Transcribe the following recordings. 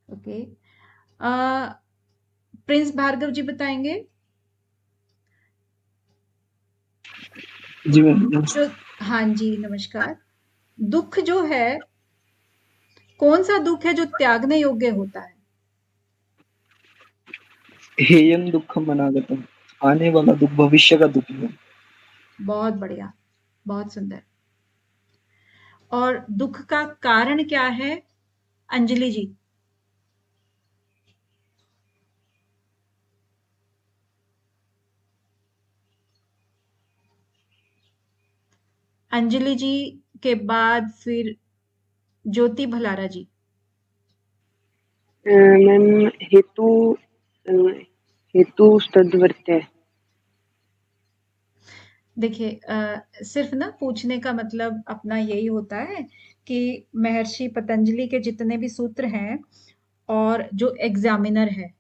Okay. Prince Bhargava जी बताएंगे। जी ma'am. जो हाँ जी नमस्कार। दुख जो है, कौन सा दुख है जो त्यागने योग्य होता है? हेयं दुखम अनागतम, आने वाला दुख भविष्य का दुख है। बहुत बढ़िया, बहुत सुंदर। और दुख का कारण क्या है, अंजलि जी? अंजलि जी के बाद फिर ज्योति भलारा जी। मैम हेतु हेतु तद्वर्त्य। देखिए सिर्फ ना पूछने का मतलब अपना यही होता है कि महर्षि पतंजलि के जितने भी सूत्र हैं और जो एग्जामिनर है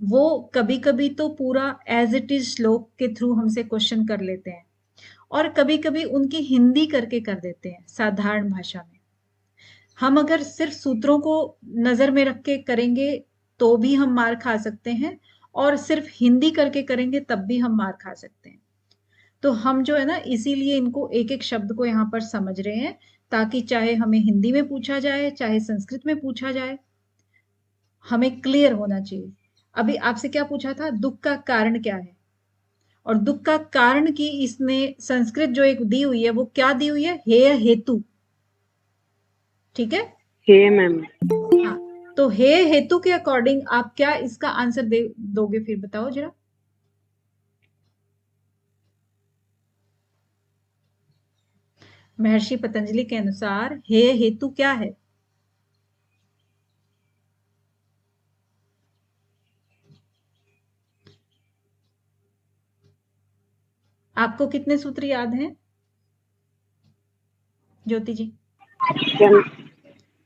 वो कभी कभी तो पूरा एज इट इज श्लोक के थ्रू हमसे क्वेश्चन कर लेते हैं, और कभी कभी उनकी हिंदी करके कर देते हैं साधारण भाषा में। हम अगर सिर्फ सूत्रों को नजर में रख के करेंगे तो भी हम मार खा सकते हैं, और सिर्फ हिंदी करके करेंगे तब भी हम मार खा सकते हैं। तो हम जो है ना इसीलिए इनको एक एक शब्द को यहाँ पर समझ रहे हैं, ताकि चाहे हमें हिंदी में पूछा जाए चाहे संस्कृत में पूछा जाए, हमें क्लियर होना चाहिए। अभी आपसे क्या पूछा था, दुख का कारण क्या है? और दुख का कारण की इसने संस्कृत जो एक दी हुई है वो क्या दी हुई है, हे हेतु। ठीक है। हे मैम। हाँ, तो हे हेतु के अकॉर्डिंग आप क्या इसका आंसर दे दोगे, फिर बताओ जरा। महर्षि पतंजलि के अनुसार हे हेतु क्या है? आपको कितने सूत्र याद हैं ज्योति जी?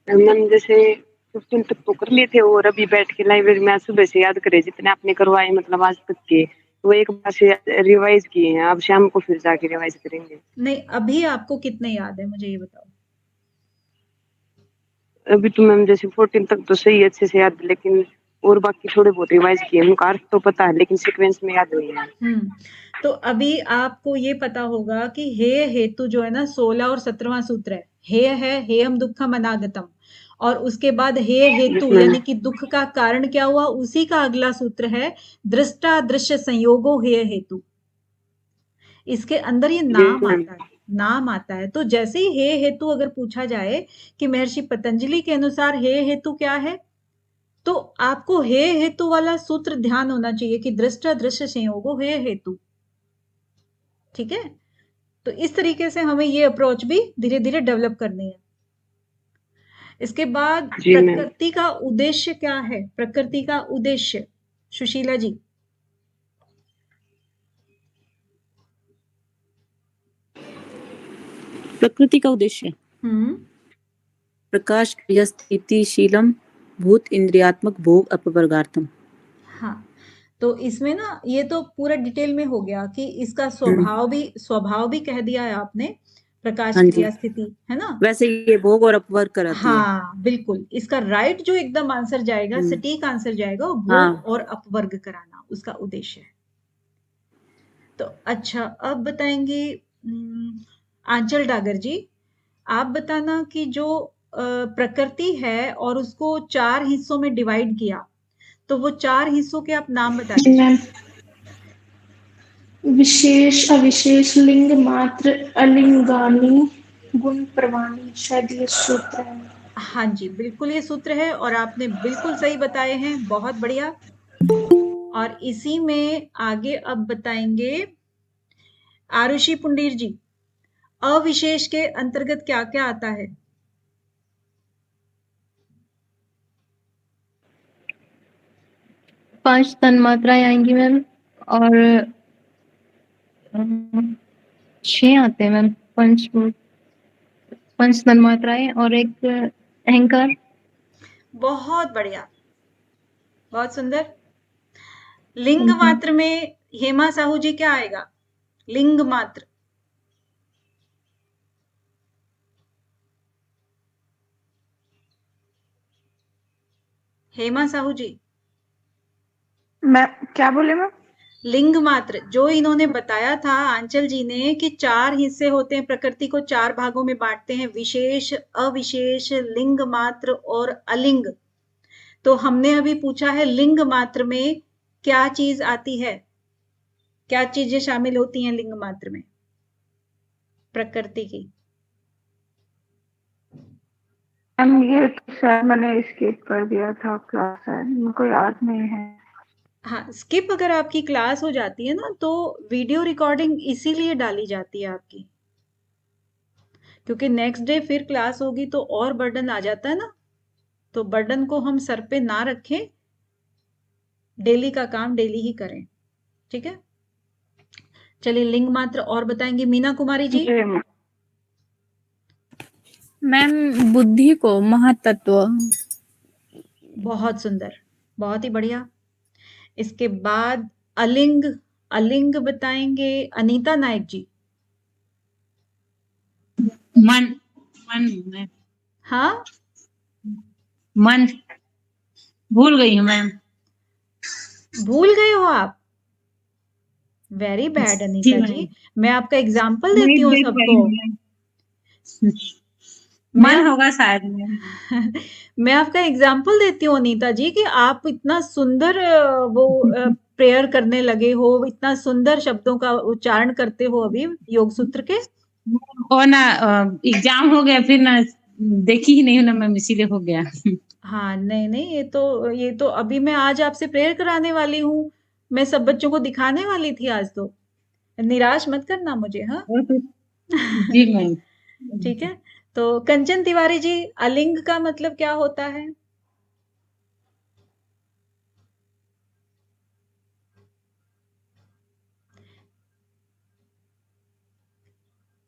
मैम जैसे 15 तक तो कर लिए थे, और अभी बैठ के लाइब्रेरी में आज सुबह से याद करे जितने आपने करवाए मतलब आज तक के, वो एक बार से रिवाइज किए हैं। अब शाम को फिर जाके रिवाइज करेंगे। नहीं, अभी आपको कितने याद है मुझे ये बताओ। अभी तो मैम जैसे 14 तक तो सही अच्छे से याद, लेकिन और बाकी थोड़े बहुत रिवाइज किए हैं। उनका अर्थ तो पता है लेकिन सीक्वेंस में याद नहीं है। तो अभी आपको ये पता होगा कि हे हेतु जो है ना 16 और 17वां सूत्र है। हे हेयम दुखम अनागतम, और उसके बाद हे हेतु जिसमें यानी कि दुख का कारण क्या हुआ, उसी का अगला सूत्र है दृष्टा दृश्य संयोगो हे हेतु। इसके अंदर ये जी नाम मैम। आता है, नाम आता है। तो जैसे ही हे हेतु अगर पूछा जाए कि महर्षि पतंजलि के अनुसार हे हेतु क्या है, तो आपको हे हेतु वाला सूत्र ध्यान होना चाहिए कि दृष्टा दृश्य संयोगो हे हेतु। ठीक है। तो इस तरीके से हमें ये अप्रोच भी धीरे धीरे डेवलप करनी है। इसके बाद जी मैम। प्रकृति का उद्देश्य क्या है, प्रकृति का उद्देश्य, सुशीला जी? प्रकृति का उद्देश्य हम्म। प्रकाश क्रिया स्थितिशीलम भूत इंद्रियात्मक भोग अपवर्गार्थम। हाँ, तो इसमें ना ये तो पूरा डिटेल में हो गया कि इसका हम्म, स्वभाव भी कह दिया है आपने, प्रकाश हाँ जी। क्रिया स्थिति है ना। वैसे ये भोग और अपवर्ग कराती है। हाँ बिल्कुल, इसका राइट जो एकदम आंसर जाएगा, हम्म, सटीक आंसर जाएगा, वो भोग हाँ। और अपवर्ग कराना उसका उद्देश्य है। तो अच्छा, अब बताएंगे आंचल डागर जी, आप बताना कि जो प्रकृति है और उसको 4 हिस्सों में डिवाइड किया, तो वो 4 हिस्सों के आप नाम बता जी दीजिए। मैम, विशेष अविशेष लिंग मात्र अलिंगानी गुण प्रवाणी, शायद ये सूत्र है। हाँ जी, बिल्कुल ये सूत्र है और आपने बिल्कुल सही बताए हैं, बहुत बढ़िया। और इसी में आगे अब बताएंगे आरुषि पुंडीर जी, अविशेष के अंतर्गत क्या क्या आता है? 5 तन्मात्राएं आएंगी मैम, और 6 आते हैं मैम। पंच तन्मात्राएं और एक अहंकार। बहुत बढ़िया, बहुत सुंदर। लिंग मात्र में हेमा साहू जी क्या आएगा, लिंग मात्र? हेमा साहू जी, मैं क्या बोले मैम? लिंग मात्र जो इन्होंने बताया था आंचल जी ने कि 4 हिस्से होते हैं, प्रकृति को 4 भागों में बांटते हैं, विशेष, अविशेष, लिंग मात्र और अलिंग। तो हमने अभी पूछा है लिंग मात्र में क्या चीज आती है, क्या चीजें शामिल होती हैं लिंग मात्र में प्रकृति की? मैम ये तो शायद मैंने स्किप कर दिया था क्लास, शायद मुझको याद नहीं है। हाँ, स्किप अगर आपकी क्लास हो जाती है ना तो वीडियो रिकॉर्डिंग इसीलिए डाली जाती है आपकी, क्योंकि नेक्स्ट डे फिर क्लास होगी तो और बर्डन आ जाता है ना, तो बर्डन को हम सर पे ना रखें, डेली का काम डेली ही करें, ठीक है? चलिए लिंग मात्र और बताएंगे मीना कुमारी जी। जी मैम। मैम बुद्धि को महातत्व। बहुत सुंदर, बहुत ही बढ़िया। इसके बाद अलिंग, अलिंग बताएंगे अनीता नायक जी। मन, मन, हाँ, मन, भूल गई हूँ मैम। भूल गए हो आप? वेरी बैड जी अनीता जी, मैम, मैं आपका एग्जाम्पल नहीं देती हूँ देख पाई सबको। हूँ मैम। मैं मन आप... होगा शायद मैम। मैं आपका एग्जाम्पल देती हूँ अनीता जी कि आप इतना सुंदर प्रेयर करने लगे हो, इतना सुंदर शब्दों का उच्चारण करते हो अभी योग सूत्र के। और ना एग्जाम हो गया फिर ना देखी ही नहीं ना मैम, इसीलिए हो गया। हाँ, नहीं नहीं, ये तो अभी मैं आज आपसे प्रेयर कराने वाली हूँ, मैं सब बच्चों को दिखाने वाली थी आज, तो निराश मत करना मुझे, हाँ। और फिर जी मैम। ठीक है, तो कंचन तिवारी जी अलिंग का मतलब क्या होता है?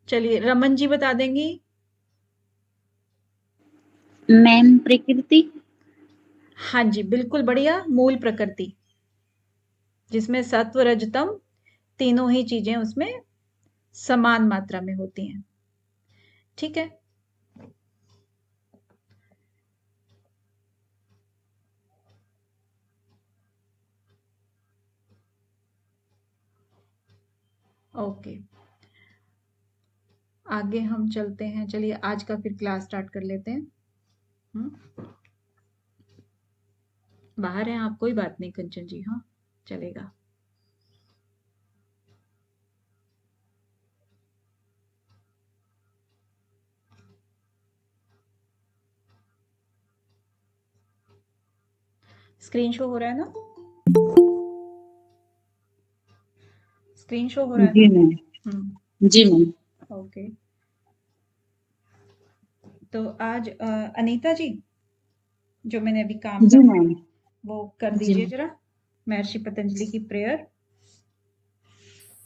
चलिए रमन जी बता देंगी। मैम प्रकृति। हाँ जी, बिल्कुल बढ़िया, मूल प्रकृति, जिसमें सत्व रजतम तीनों ही चीजें उसमें समान मात्रा में होती हैं, ठीक है। ओके, आगे हम चलते हैं। चलिए आज का फिर क्लास स्टार्ट कर लेते हैं। बाहर हैं आप, कोई बात नहीं कंचन जी, हाँ चलेगा। स्क्रीन शो हो रहा है ना? स्क्रीन शो हो रहा है जी ना? मैम, जी मैम। ओके, तो आज अनीता जी जो मैंने अभी काम जी का मैम। वो कर जी दीजिए मैम। जरा, महर्षि पतंजलि की प्रेयर।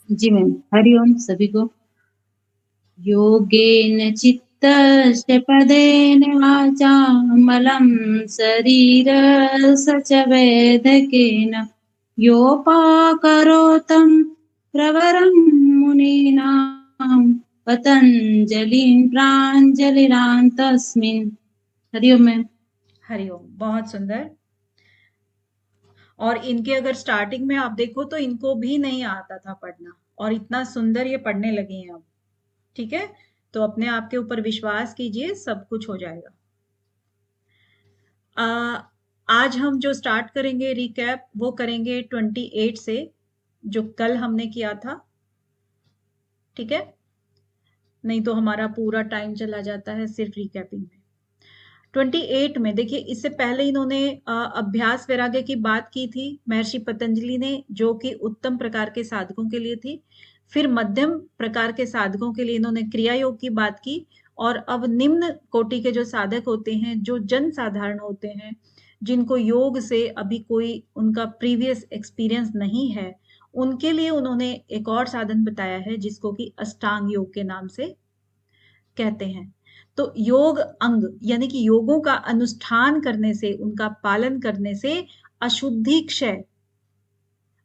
जी मैम, हरिओम सभी को। योगेन चित्तस्य पदेन वाचामलं शरीरस्य च वैदकेन योपाकरोतं प्रवरं मुनीनां पतंजलिं प्राञ्जलिरां तस्मिन्। हरिओम मैम। हरिओम, बहुत सुंदर। और इनके अगर स्टार्टिंग में आप देखो तो इनको भी नहीं आता था पढ़ना, और इतना सुंदर ये पढ़ने लगी हैं अब, ठीक है। तो अपने आप के ऊपर विश्वास कीजिए, सब कुछ हो जाएगा। आज हम जो स्टार्ट करेंगे रिकैप वो करेंगे 28 से, जो कल हमने किया था, ठीक है। नहीं तो हमारा पूरा टाइम चला जाता है सिर्फ रिकैपिंग में। 28 में देखिए, इससे पहले इन्होंने अभ्यास वैराग्य की बात की थी महर्षि पतंजलि ने, जो कि उत्तम प्रकार के साधकों के लिए थी। फिर मध्यम प्रकार के साधकों के लिए इन्होंने क्रिया योग की बात की, और अब निम्न कोटि के जो साधक होते हैं, जो जन साधारण होते हैं, जिनको योग से अभी कोई उनका प्रीवियस एक्सपीरियंस नहीं है, उनके लिए उन्होंने एक और साधन बताया है जिसको कि अष्टांग योग के नाम से कहते हैं। तो योग अंग यानी कि योगों का अनुष्ठान करने से, उनका पालन करने से अशुद्धि क्षय,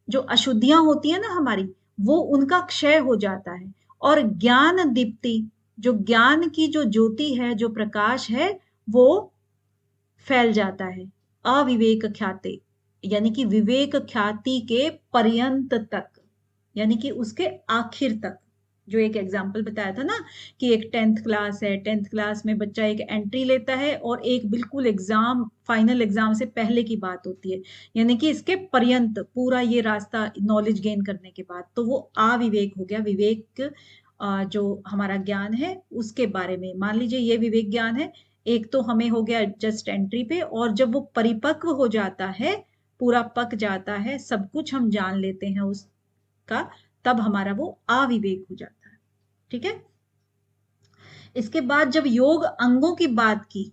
जो अशुद्धियां होती है ना हमारी, वो उनका क्षय हो जाता है, और ज्ञान दीप्ति, जो ज्ञान की जो ज्योति है, जो प्रकाश है, वो फैल जाता है, अविवेक ख्याते, यानी कि विवेक ख्याति के पर्यंत तक, यानी कि उसके आखिर तक। जो एक एग्जाम्पल बताया था ना कि एक 10th क्लास है, 10th क्लास में बच्चा एक एंट्री लेता है और एक बिल्कुल एग्जाम, फाइनल एग्जाम से पहले की बात होती है, यानी कि इसके पर्यंत पूरा ये रास्ता नॉलेज गेन करने के बाद, तो वो अविवेक हो गया। विवेक जो हमारा ज्ञान है उसके बारे में, मान लीजिए ये विवेक ज्ञान है, एक तो हमें हो गया जस्ट एंट्री पे, और जब वो परिपक्व हो जाता है, पूरा पक जाता है, सब कुछ हम जान लेते हैं उसका, तब हमारा वो अविवेक हो जाता है। ठीक है। इसके बाद जब योग अंगों की बात की,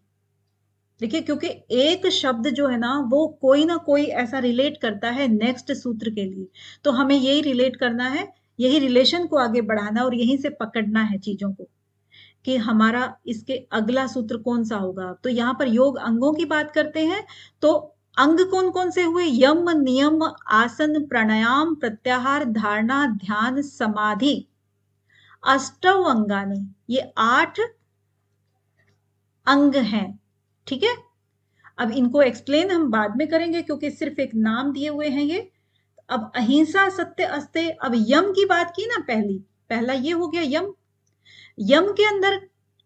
देखिए क्योंकि एक शब्द जो है ना वो कोई ना कोई ऐसा रिलेट करता है नेक्स्ट सूत्र के लिए, तो हमें यही रिलेट करना है, यही रिलेशन को आगे बढ़ाना और यहीं से पकड़ना है चीजों को कि हमारा इसके अगला सूत्र कौन सा होगा। तो यहाँ पर योग अंगों की बात करते हैं, तो अंग कौन कौन से हुए? यम, नियम, आसन, प्राणायाम, प्रत्याहार, धारणा, ध्यान, समाधि, अष्टौ अंगानी, ये 8 अंग हैं। ठीक है। अब इनको एक्सप्लेन हम बाद में करेंगे क्योंकि सिर्फ एक नाम दिए हुए हैं ये। अब अहिंसा, सत्य, अस्तेय, अब यम की बात की ना, पहला ये हो गया यम। यम के अंदर,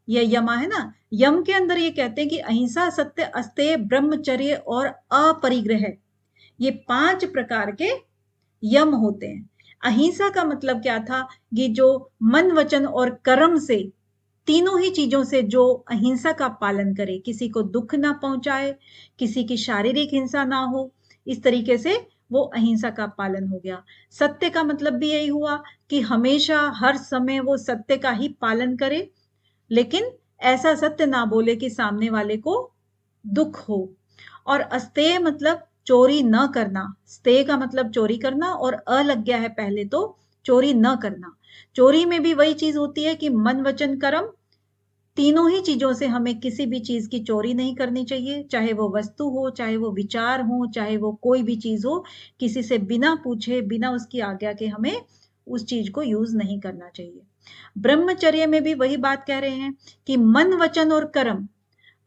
ये यमा है ना, यम के अंदर ये कहते हैं कि अहिंसा, सत्य, अस्तेय, ब्रह्मचर्य और अपरिग्रह, ये 5 प्रकार के यम होते हैं। अहिंसा का मतलब क्या था? ये जो मन, वचन और कर्म से, तीनों ही चीजों से जो अहिंसा का पालन करे, किसी को दुख ना पहुंचाए, किसी की शारीरिक हिंसा ना हो, इस तरीके से वो अहिंसा का पालन हो गया। सत्य का मतलब भी यही हुआ कि हमेशा हर समय वो सत्य का ही पालन करे, लेकिन ऐसा सत्य ना बोले कि सामने वाले को दुख हो। और अस्तेय मतलब चोरी न करना, स्तेय का मतलब चोरी करना, और अ लग गया है पहले तो चोरी न करना। चोरी में भी वही चीज होती है कि मन, वचन, कर्म, तीनों ही चीजों से हमें किसी भी चीज की चोरी नहीं करनी चाहिए, चाहे वो वस्तु हो, चाहे वो विचार हो, चाहे वो कोई भी चीज हो, किसी से बिना पूछे, बिना उसकी आज्ञा के हमें उस चीज को यूज नहीं करना चाहिए। ब्रह्मचर्य में भी वही बात कह रहे हैं कि मन, वचन और कर्म,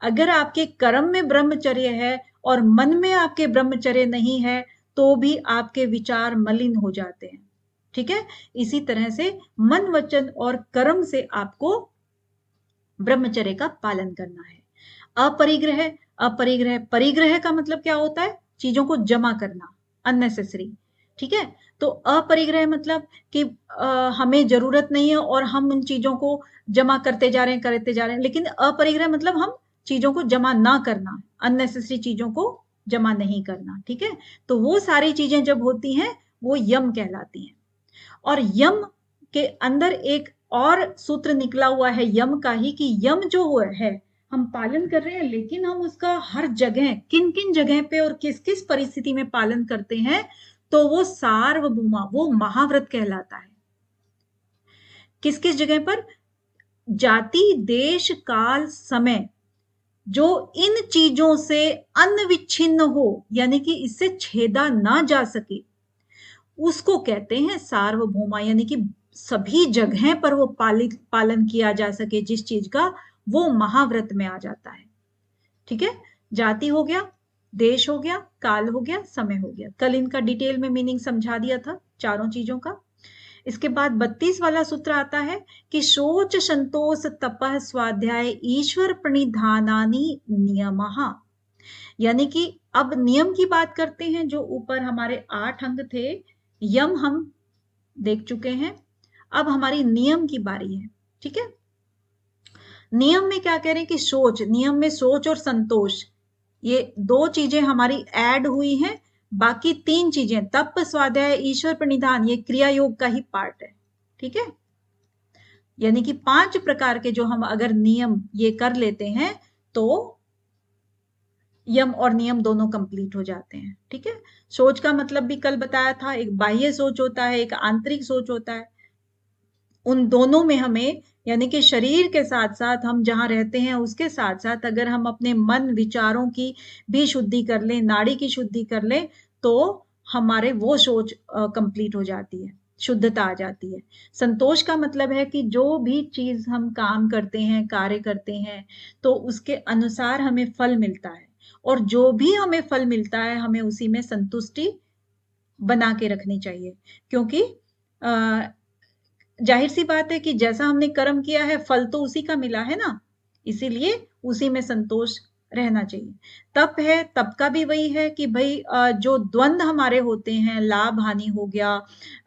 अगर आपके कर्म में ब्रह्मचर्य है और मन में आपके ब्रह्मचर्य नहीं है, तो भी आपके विचार मलिन हो जाते हैं। ठीक है। इसी तरह से मन, वचन और कर्म से आपको ब्रह्मचर्य का पालन करना है। अपरिग्रह, परिग्रह का मतलब क्या होता है? चीजों को जमा करना, अननेसेसरी। ठीक है। तो अपरिग्रह मतलब कि हमें जरूरत नहीं है और हम उन चीजों को जमा करते जा रहे हैं, लेकिन अपरिग्रह मतलब हम चीजों को जमा ना करना, अननेसेसरी चीजों को जमा नहीं करना। ठीक है। तो वो सारी चीजें जब होती हैं वो यम कहलाती हैं। और यम के अंदर एक और सूत्र निकला हुआ है यम का ही, कि यम जो है हम पालन कर रहे हैं, लेकिन हम उसका हर जगह, किन किन जगह पे और किस किस परिस्थिति में पालन करते हैं, तो वो सार्वभौमा, वो महाव्रत कहलाता है। किस किस जगह पर? जाति, देश, काल, समय, जो इन चीजों से अनविच्छिन्न हो, यानी कि इससे छेदा ना जा सके, उसको कहते हैं सार्वभौमा, यानी कि सभी जगह पर वो पालन किया जा सके जिस चीज का, वो महाव्रत में आ जाता है। ठीक है। जाति हो गया, देश हो गया, काल हो गया, समय हो गया। कल इनका डिटेल में मीनिंग समझा दिया था चारों चीजों का। इसके बाद 32 वाला सूत्र आता है कि शोच, संतोष, तपः, स्वाध्याय, ईश्वर प्रणिधानानि नियमः, यानी कि अब नियम की बात करते हैं। जो ऊपर हमारे 8 अंग थे, यम हम देख चुके हैं, अब हमारी नियम की बारी है। ठीक है। नियम में क्या कह रहे हैं कि सोच, नियम में सोच और संतोष, ये 2 चीजें हमारी ऐड हुई हैं, बाकी 3 चीजें तप, स्वाध्याय, ईश्वर प्रणिधान, ये क्रिया योग का ही पार्ट है। ठीक है। यानी कि 5 प्रकार के जो हम अगर नियम ये कर लेते हैं तो यम और नियम दोनों कंप्लीट हो जाते हैं। ठीक है। सोच का मतलब भी कल बताया था, एक बाह्य सोच होता है, एक आंतरिक सोच होता है। उन दोनों में हमें, यानी कि शरीर के साथ साथ हम जहां रहते हैं उसके साथ साथ अगर हम अपने मन, विचारों की भी शुद्धि कर लें, नाड़ी की शुद्धि कर लें, तो हमारे वो सोच कंप्लीट हो जाती है, शुद्धता आ जाती है। संतोष का मतलब है कि जो भी चीज हम काम करते हैं, कार्य करते हैं, तो उसके अनुसार हमें फल मिलता है। और जो भी हमें फल मिलता है हमें उसी में संतुष्टि बना के रखनी चाहिए, क्योंकि जाहिर सी बात है कि जैसा हमने कर्म किया है फल तो उसी का मिला है ना, इसीलिए उसी में संतोष रहना चाहिए। तप है, तप का भी वही है कि भाई जो द्वंद हमारे होते हैं, लाभ हानि हो गया,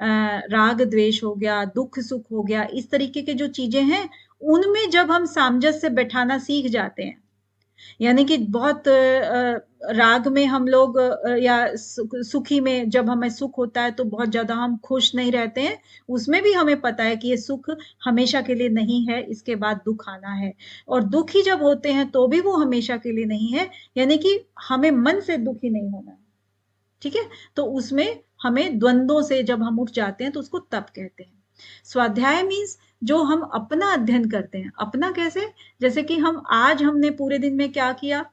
राग द्वेष हो गया, दुख सुख हो गया, इस तरीके के जो चीजें हैं उनमें जब हम सामंजस्य बैठाना सीख जाते हैं, यानी कि बहुत राग में हम लोग या सुखी में जब हमें सुख होता है तो बहुत ज्यादा हम खुश नहीं रहते हैं, उसमें भी हमें पता है कि ये सुख हमेशा के लिए नहीं है, इसके बाद दुख आना है। और दुखी जब होते हैं तो भी वो हमेशा के लिए नहीं है, यानी कि हमें मन से दुखी नहीं होना है, ठीक है। तो उसमें हमें द्वंद्वों से जब हम उठ जाते हैं तो उसको तप कहते हैं। स्वाध्याय मीन्स जो हम अपना अध्ययन करते हैं। अपना कैसे? जैसे कि हम आज हमने पूरे दिन में क्या किया,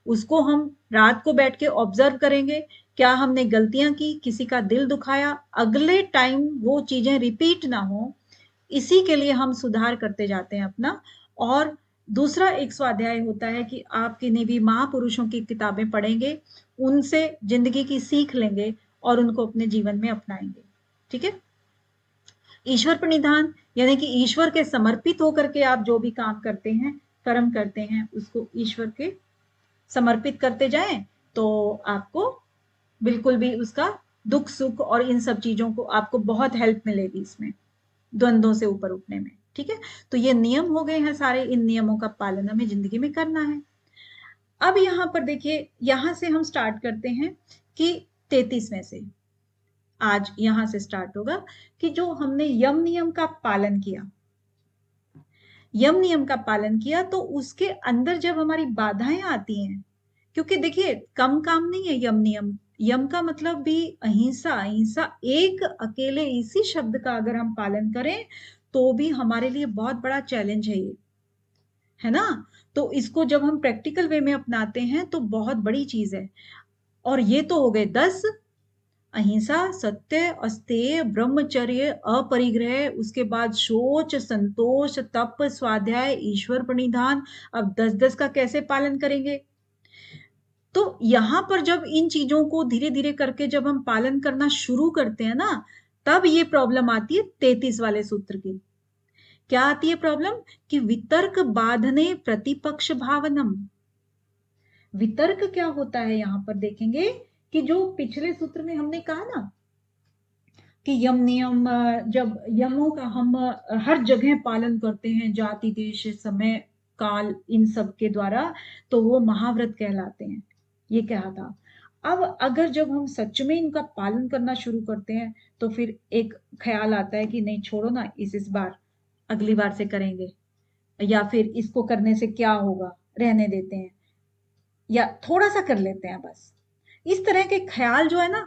उसको हम रात को बैठ के ऑब्जर्व करेंगे, क्या हमने गलतियां की, किसी का दिल दुखाया, अगले टाइम वो चीजें रिपीट ना हो, इसी के लिए हम सुधार करते जाते हैं अपना। और दूसरा एक स्वाध्याय होता है कि आप किन्हीं भी महापुरुषों की किताबें पढ़ेंगे, उनसे जिंदगी की सीख लेंगे और उनको अपने जीवन में अपनाएंगे, ठीक है। ईश्वर प्रणिधान यानी कि ईश्वर के समर्पित होकर के आप जो भी काम करते हैं, कर्म करते हैं, उसको ईश्वर के समर्पित करते जाएं तो आपको बिल्कुल भी उसका दुख सुख और इन सब चीजों को आपको बहुत हेल्प मिलेगी इसमें, द्वंद्वों से ऊपर उठने में, ठीक है। तो ये नियम हो गए हैं सारे, इन नियमों का पालन हमें जिंदगी में करना है। अब यहां पर देखिए, यहां से हम स्टार्ट करते हैं कि 33 में से आज यहां से स्टार्ट होगा कि जो हमने यम नियम का पालन किया, यम नियम का पालन किया, तो उसके अंदर जब हमारी बाधाएं आती हैं, क्योंकि देखिए कम काम नहीं है यम नियम, यम का मतलब भी अहिंसा, अहिंसा एक अकेले इसी शब्द का अगर हम पालन करें तो भी हमारे लिए बहुत बड़ा चैलेंज है ये, है ना। तो इसको जब हम प्रैक्टिकल वे में अपनाते हैं तो बहुत बड़ी चीज है। और ये तो हो गए 10, अहिंसा, सत्य, अस्तेय, ब्रह्मचर्य, अपरिग्रह, उसके बाद शोच, संतोष, तप, स्वाध्याय, ईश्वर प्रणिधान। अब 10-10 का कैसे पालन करेंगे? तो यहां पर जब इन चीजों को धीरे धीरे करके जब हम पालन करना शुरू करते हैं ना, तब ये प्रॉब्लम आती है 33 वाले सूत्र की। क्या आती है प्रॉब्लम? कि वितर्क बाधने प्रतिपक्ष भावनम। वितर्क क्या होता है यहां पर देखेंगे कि जो पिछले सूत्र में हमने कहा ना कि यम नियम, जब यमों का हम हर जगह पालन करते हैं, जाति देश समय काल इन सब के द्वारा, तो वो महाव्रत कहलाते हैं, ये कहा था। अब अगर जब हम सच में इनका पालन करना शुरू करते हैं तो फिर एक ख्याल आता है कि नहीं छोड़ो ना, इस बार अगली बार से करेंगे, या फिर इसको करने से क्या होगा, रहने देते हैं, या थोड़ा सा कर लेते हैं बस। इस तरह के ख्याल जो है ना,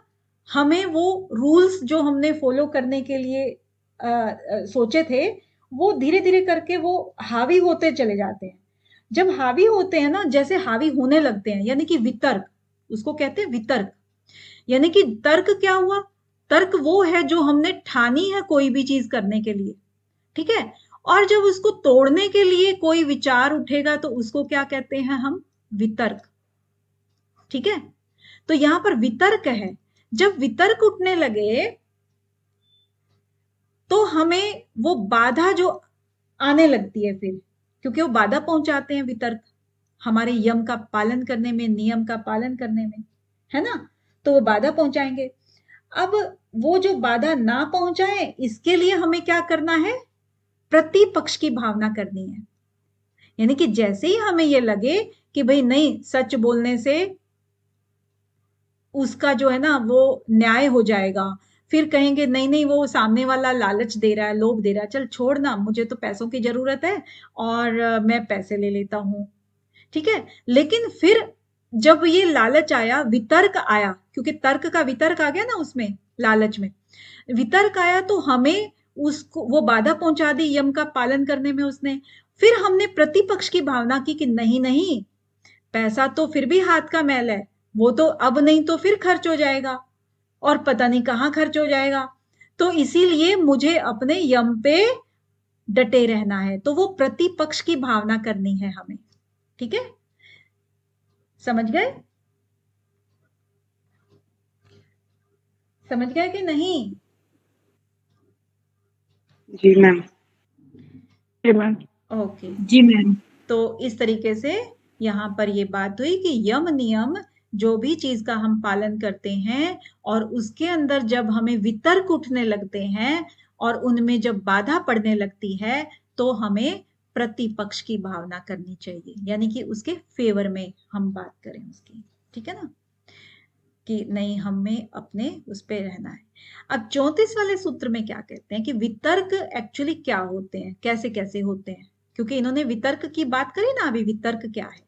हमें वो रूल्स जो हमने फॉलो करने के लिए सोचे थे, वो धीरे धीरे करके वो हावी होते चले जाते हैं। जब हावी होते हैं ना, जैसे हावी होने लगते हैं, यानी कि वितर्क, उसको कहते हैं वितर्क। यानी कि तर्क क्या हुआ? तर्क वो है जो हमने ठानी है कोई भी चीज करने के लिए, ठीक है। और जब उसको तोड़ने के लिए कोई विचार उठेगा तो उसको क्या कहते हैं हम? वितर्क, ठीक है। तो यहां पर वितर्क है। जब वितर्क उठने लगे तो हमें वो बाधा जो आने लगती है फिर, क्योंकि वो बाधा पहुंचाते हैं वितर्क हमारे यम का पालन करने में, नियम का पालन करने में, है ना। तो वो बाधा पहुंचाएंगे। अब वो जो बाधा ना पहुंचाए, इसके लिए हमें क्या करना है? प्रतिपक्ष की भावना करनी है। यानी कि जैसे ही हमें ये लगे कि भाई नहीं, सच बोलने से उसका जो है ना वो न्याय हो जाएगा, फिर कहेंगे नहीं नहीं वो सामने वाला लालच दे रहा है, लोभ दे रहा है, चल छोड़ ना, मुझे तो पैसों की जरूरत है और मैं पैसे ले लेता हूं, ठीक है। लेकिन फिर जब ये लालच आया, वितर्क आया, क्योंकि तर्क का वितर्क आ गया ना उसमें, लालच में वितर्क आया, तो हमें उसको वो बाधा पहुंचा दी यम का पालन करने में उसने। फिर हमने प्रतिपक्ष की भावना की कि नहीं नहीं, पैसा तो फिर भी हाथ का मैल है, वो तो अब नहीं तो फिर खर्च हो जाएगा और पता नहीं कहां खर्च हो जाएगा, तो इसीलिए मुझे अपने यम पे डटे रहना है। तो वो प्रतिपक्ष की भावना करनी है हमें, ठीक है। समझ गए? समझ गए कि नहीं? जी मैम। जी मैम। ओके, जी मैम। तो इस तरीके से यहाँ पर ये बात हुई कि यम नियम जो भी चीज का हम पालन करते हैं और उसके अंदर जब हमें वितर्क उठने लगते हैं और उनमें जब बाधा पड़ने लगती है तो हमें प्रतिपक्ष की भावना करनी चाहिए, यानी कि उसके फेवर में हम बात करें उसकी, ठीक है ना, कि नहीं हमें अपने उस पे रहना है। अब 34 वाले सूत्र में क्या कहते हैं कि वितर्क एक्चुअली क्या होते हैं, कैसे कैसे होते हैं, क्योंकि इन्होंने वितर्क की बात करी ना अभी, वितर्क क्या है,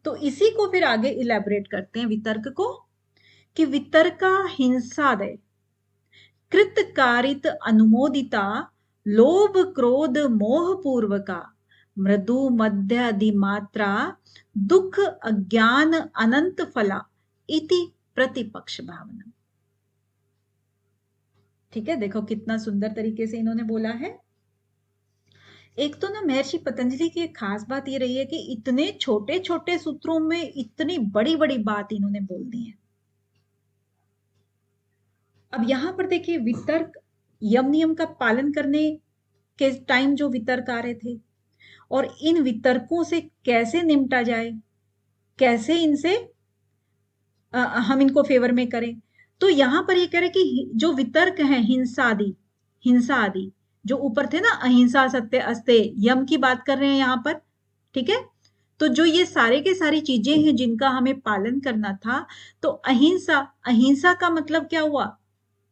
तो इसी को फिर आगे इलेबोरेट करते हैं वितर्क को, कि वितर्का हिंसादय कृतकारित अनुमोदिता लोभ क्रोध मोह पूर्वका मृदु मध्य अधिमात्रा दुख अज्ञान अनंत फला इति प्रतिपक्ष भावना। ठीक है, देखो कितना सुंदर तरीके से इन्होंने बोला है। एक तो ना महर्षि पतंजलि की एक खास बात ये रही है कि इतने छोटे छोटे सूत्रों में इतनी बड़ी बड़ी बात इन्होंने बोल दी है। अब यहां पर देखिए वितर्क, यम नियम का पालन करने के टाइम जो वितर्क आ रहे थे और इन वितर्कों से कैसे निपटा जाए, कैसे इनसे हम इनको फेवर में करें, तो यहां पर ये कह रहे कि जो वितर्क हैं हिंसा आदि जो ऊपर थे ना, अहिंसा सत्य अस्तेय, यम की बात कर रहे हैं यहां पर, ठीक है, तो जो ये सारे के सारी चीजें हैं जिनका हमें पालन करना था, तो अहिंसा का मतलब क्या हुआ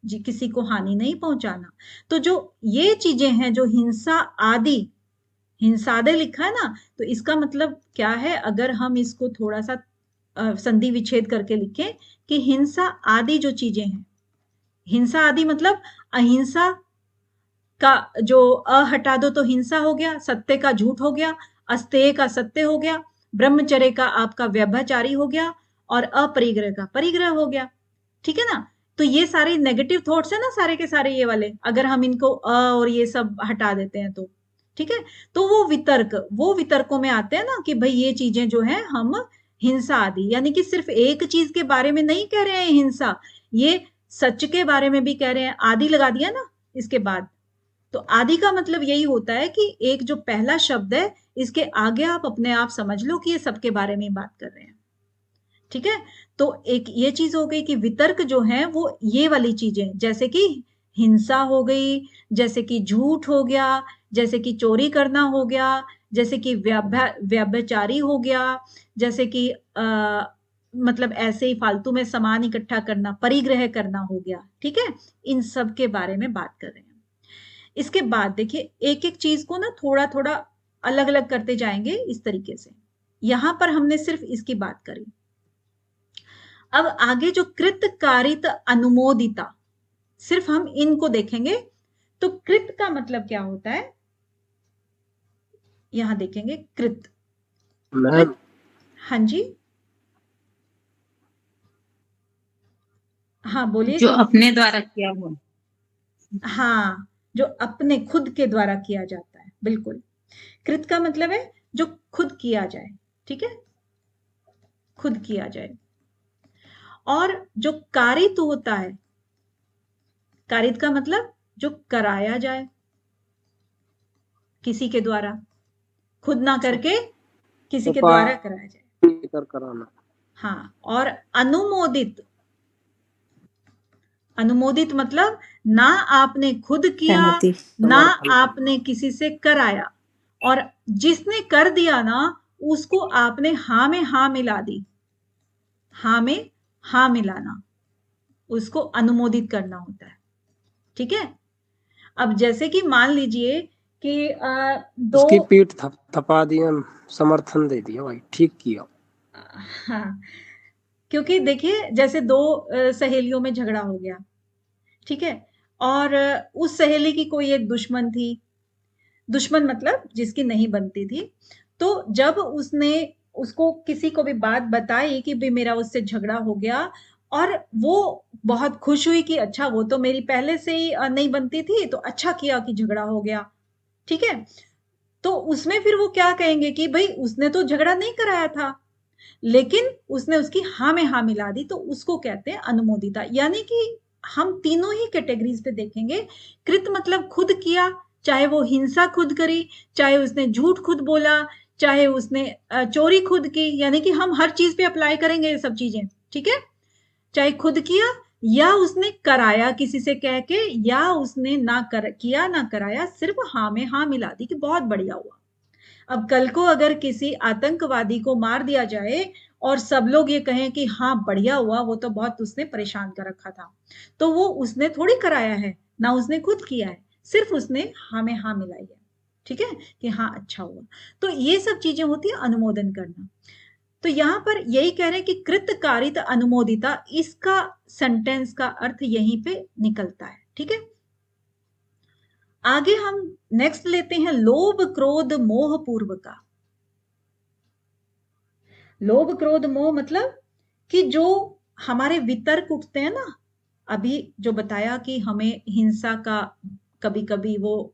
जी, किसी को हानि नहीं पहुंचाना। तो जो ये चीजें हैं जो हिंसादे लिखा है ना, तो इसका मतलब क्या है, अगर हम इसको थोड़ा सा संधि विच्छेद करके लिखें कि हिंसा आदि जो चीजें हैं, हिंसा आदि मतलब अहिंसा का जो अ हटा दो तो हिंसा हो गया, सत्य का झूठ हो गया, अस्तेय का सत्य हो गया, ब्रह्मचर्य का आपका व्यभिचारी हो गया और अपरिग्रह का परिग्रह हो गया, ठीक है ना। तो ये सारे नेगेटिव थॉट्स है ना, सारे के सारे ये वाले, अगर हम इनको और ये सब हटा देते हैं तो ठीक है, तो वो वितर्कों में आते हैं ना कि भाई ये चीजें जो है हम हिंसा आदि, यानी कि सिर्फ एक चीज के बारे में नहीं कह रहे हैं हिंसा, ये सच के बारे में भी कह रहे हैं। आदि लगा दिया ना इसके बाद, तो आदि का मतलब यही होता है कि एक जो पहला शब्द है इसके आगे आप अपने आप समझ लो कि ये सबके बारे में बात कर रहे हैं, ठीक है। तो एक ये चीज हो गई कि वितर्क जो है वो ये वाली चीजें, जैसे कि हिंसा हो गई, जैसे कि झूठ हो गया, जैसे कि चोरी करना हो गया, जैसे कि व्यभिचारी हो गया, जैसे कि मतलब ऐसे ही फालतू में सामान इकट्ठा करना, परिग्रह करना हो गया, ठीक है, इन सब के बारे में बात कर रहे हैं। इसके बाद देखिए एक एक चीज को ना थोड़ा थोड़ा अलग अलग करते जाएंगे इस तरीके से। यहां पर हमने सिर्फ इसकी बात करी। अब आगे जो कृतकारित अनुमोदिता, सिर्फ हम इनको देखेंगे। तो कृत का मतलब क्या होता है, यहां देखेंगे कृत। मैम हाँ जी, हाँ बोलिए। जो अपने द्वारा किया हुआ। हाँ, जो अपने खुद के द्वारा किया जाता है, बिल्कुल। कृत का मतलब है जो खुद किया जाए, ठीक है, खुद किया जाए। और जो कारित होता है, कारित का मतलब जो कराया जाए किसी के द्वारा, खुद ना करके किसी के द्वारा कराया जाए, कराना। हाँ। और अनुमोदित मतलब ना आपने खुद किया, ना आपने किसी से कराया, और जिसने कर दिया ना उसको आपने हाँ में हाँ मिला दी, हाँ में हाँ मिलाना, उसको अनुमोदित करना होता है, ठीक है। अब जैसे कि मान लीजिए कि उसकी पीठ थपा दिया, समर्थन दे दिया, भाई ठीक किया। हाँ, क्योंकि देखिए जैसे दो सहेलियों में झगड़ा हो गया, ठीक है, और उस सहेली की कोई एक दुश्मन थी, दुश्मन मतलब जिसकी नहीं बनती थी, तो जब उसने उसको किसी को भी बात बताई कि भाई मेरा उससे झगड़ा हो गया, और वो बहुत खुश हुई कि अच्छा वो तो मेरी पहले से ही नहीं बनती थी, तो अच्छा किया कि झगड़ा हो गया, ठीक है। तो उसमें फिर वो क्या कहेंगे कि भाई उसने तो झगड़ा नहीं कराया था, लेकिन उसने उसकी हाँ में हाँ मिला दी, तो उसको कहते हैं अनुमोदिता। यानी कि हम तीनों ही कैटेगरीज पे देखेंगे। कृत मतलब खुद किया, चाहे वो हिंसा खुद करी, चाहे उसने झूठ खुद बोला, चाहे उसने चोरी खुद की, यानी कि हम हर चीज पे अप्लाई करेंगे ये सब चीजें, ठीक है। चाहे खुद किया या उसने कराया किसी से कह के, या उसने किया ना कराया, सिर्फ हाँ में हाँ मिला दी कि बहुत बढ़िया हुआ। अब कल को अगर किसी आतंकवादी को मार दिया जाए और सब लोग ये कहें कि हाँ बढ़िया हुआ, वो तो बहुत उसने परेशान कर रखा था, तो वो उसने थोड़ी कराया है, ना उसने खुद किया है, सिर्फ उसने हाँ में हाँ मिलाई है, ठीक है, कि हाँ अच्छा हुआ। तो ये सब चीजें होती है अनुमोदन करना। तो यहां पर यही कह रहे हैं कि कृतकारित अनुमोदिता, इसका सेंटेंस का अर्थ यहीं पे निकलता है, ठीक है। आगे हम नेक्स्ट लेते हैं लोभ क्रोध मोह पूर्व का। लोभ क्रोध मोह मतलब कि जो हमारे वितर्क उठते हैं ना, अभी जो बताया कि हमें हिंसा का कभी कभी वो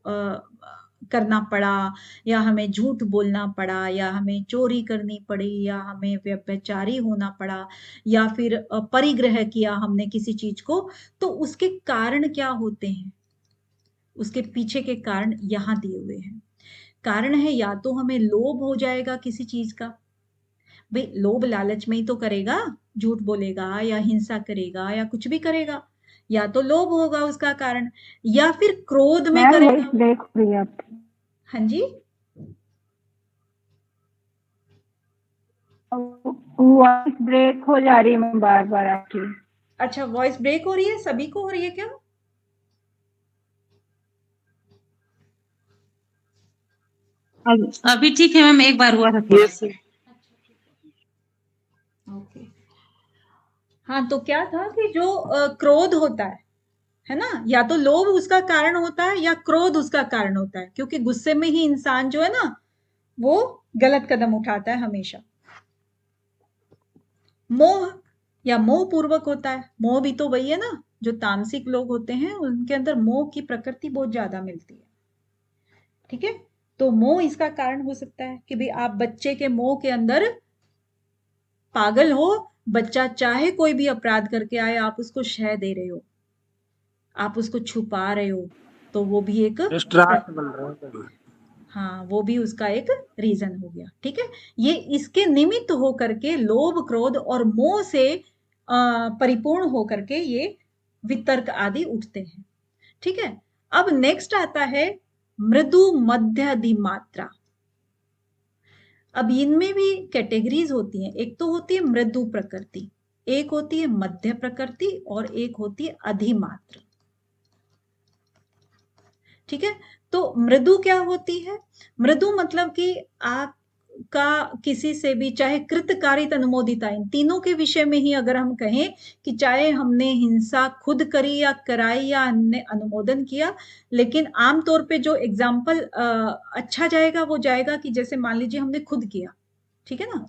करना पड़ा, या हमें झूठ बोलना पड़ा, या हमें चोरी करनी पड़ी, या हमें व्यभिचारी होना पड़ा, या फिर परिग्रह किया हमने किसी चीज को, तो उसके कारण क्या होते हैं, उसके पीछे के कारण यहां दिए हुए हैं। कारण है या तो हमें लोभ हो जाएगा किसी चीज का, भाई लोभ लालच में ही तो करेगा, झूठ बोलेगा या हिंसा करेगा या कुछ भी करेगा, या तो लोभ होगा उसका कारण, या फिर क्रोध में करेगा। ब्रेक हो रही है आपकी। हाँ जी, वॉइस ब्रेक हो जा रही है बार बार आपकी। अच्छा वॉइस ब्रेक हो रही है, सभी को हो रही है क्या? अभी ठीक है मैम, एक बार हुआ था थोड़ा। यस ओके, हाँ तो क्या था कि जो क्रोध होता है ना, या तो लोभ उसका कारण होता है या क्रोध उसका कारण होता है, क्योंकि गुस्से में ही इंसान जो है ना वो गलत कदम उठाता है हमेशा। मोह या मोह पूर्वक होता है, मोह भी तो वही है ना, जो तामसिक लोग होते हैं उनके अंदर मोह की प्रकृति बहुत ज्यादा मिलती है, ठीक है। तो मोह इसका कारण हो सकता है कि भाई आप बच्चे के मोह के अंदर पागल हो, बच्चा चाहे कोई भी अपराध करके आए, आप उसको शह दे रहे हो, आप उसको छुपा रहे हो, तो वो भी एक डिस्ट्रैक्ट बन रहे हैं। हाँ वो भी उसका एक रीजन हो गया, ठीक है। ये इसके निमित्त होकर के लोभ क्रोध और मोह से परिपूर्ण होकर के ये वितर्क आदि उठते हैं, ठीक है। अब नेक्स्ट आता है मृदु मध्य अधिमात्रा। अब इनमें भी कैटेगरीज होती हैं, एक तो होती है मृदु प्रकृति, एक होती है मध्य प्रकृति, और एक होती है अधिमात्र, ठीक है। तो मृदु क्या होती है? मृदु मतलब कि आपका किसी से भी, चाहे कृतकारित अनुमोदिता, इन तीनों के विषय में ही अगर हम कहें कि चाहे हमने हिंसा खुद करी या कराई या हमने अनुमोदन किया, लेकिन आमतौर पे जो एग्जाम्पल अच्छा जाएगा वो जाएगा कि जैसे मान लीजिए हमने खुद किया, ठीक है ना,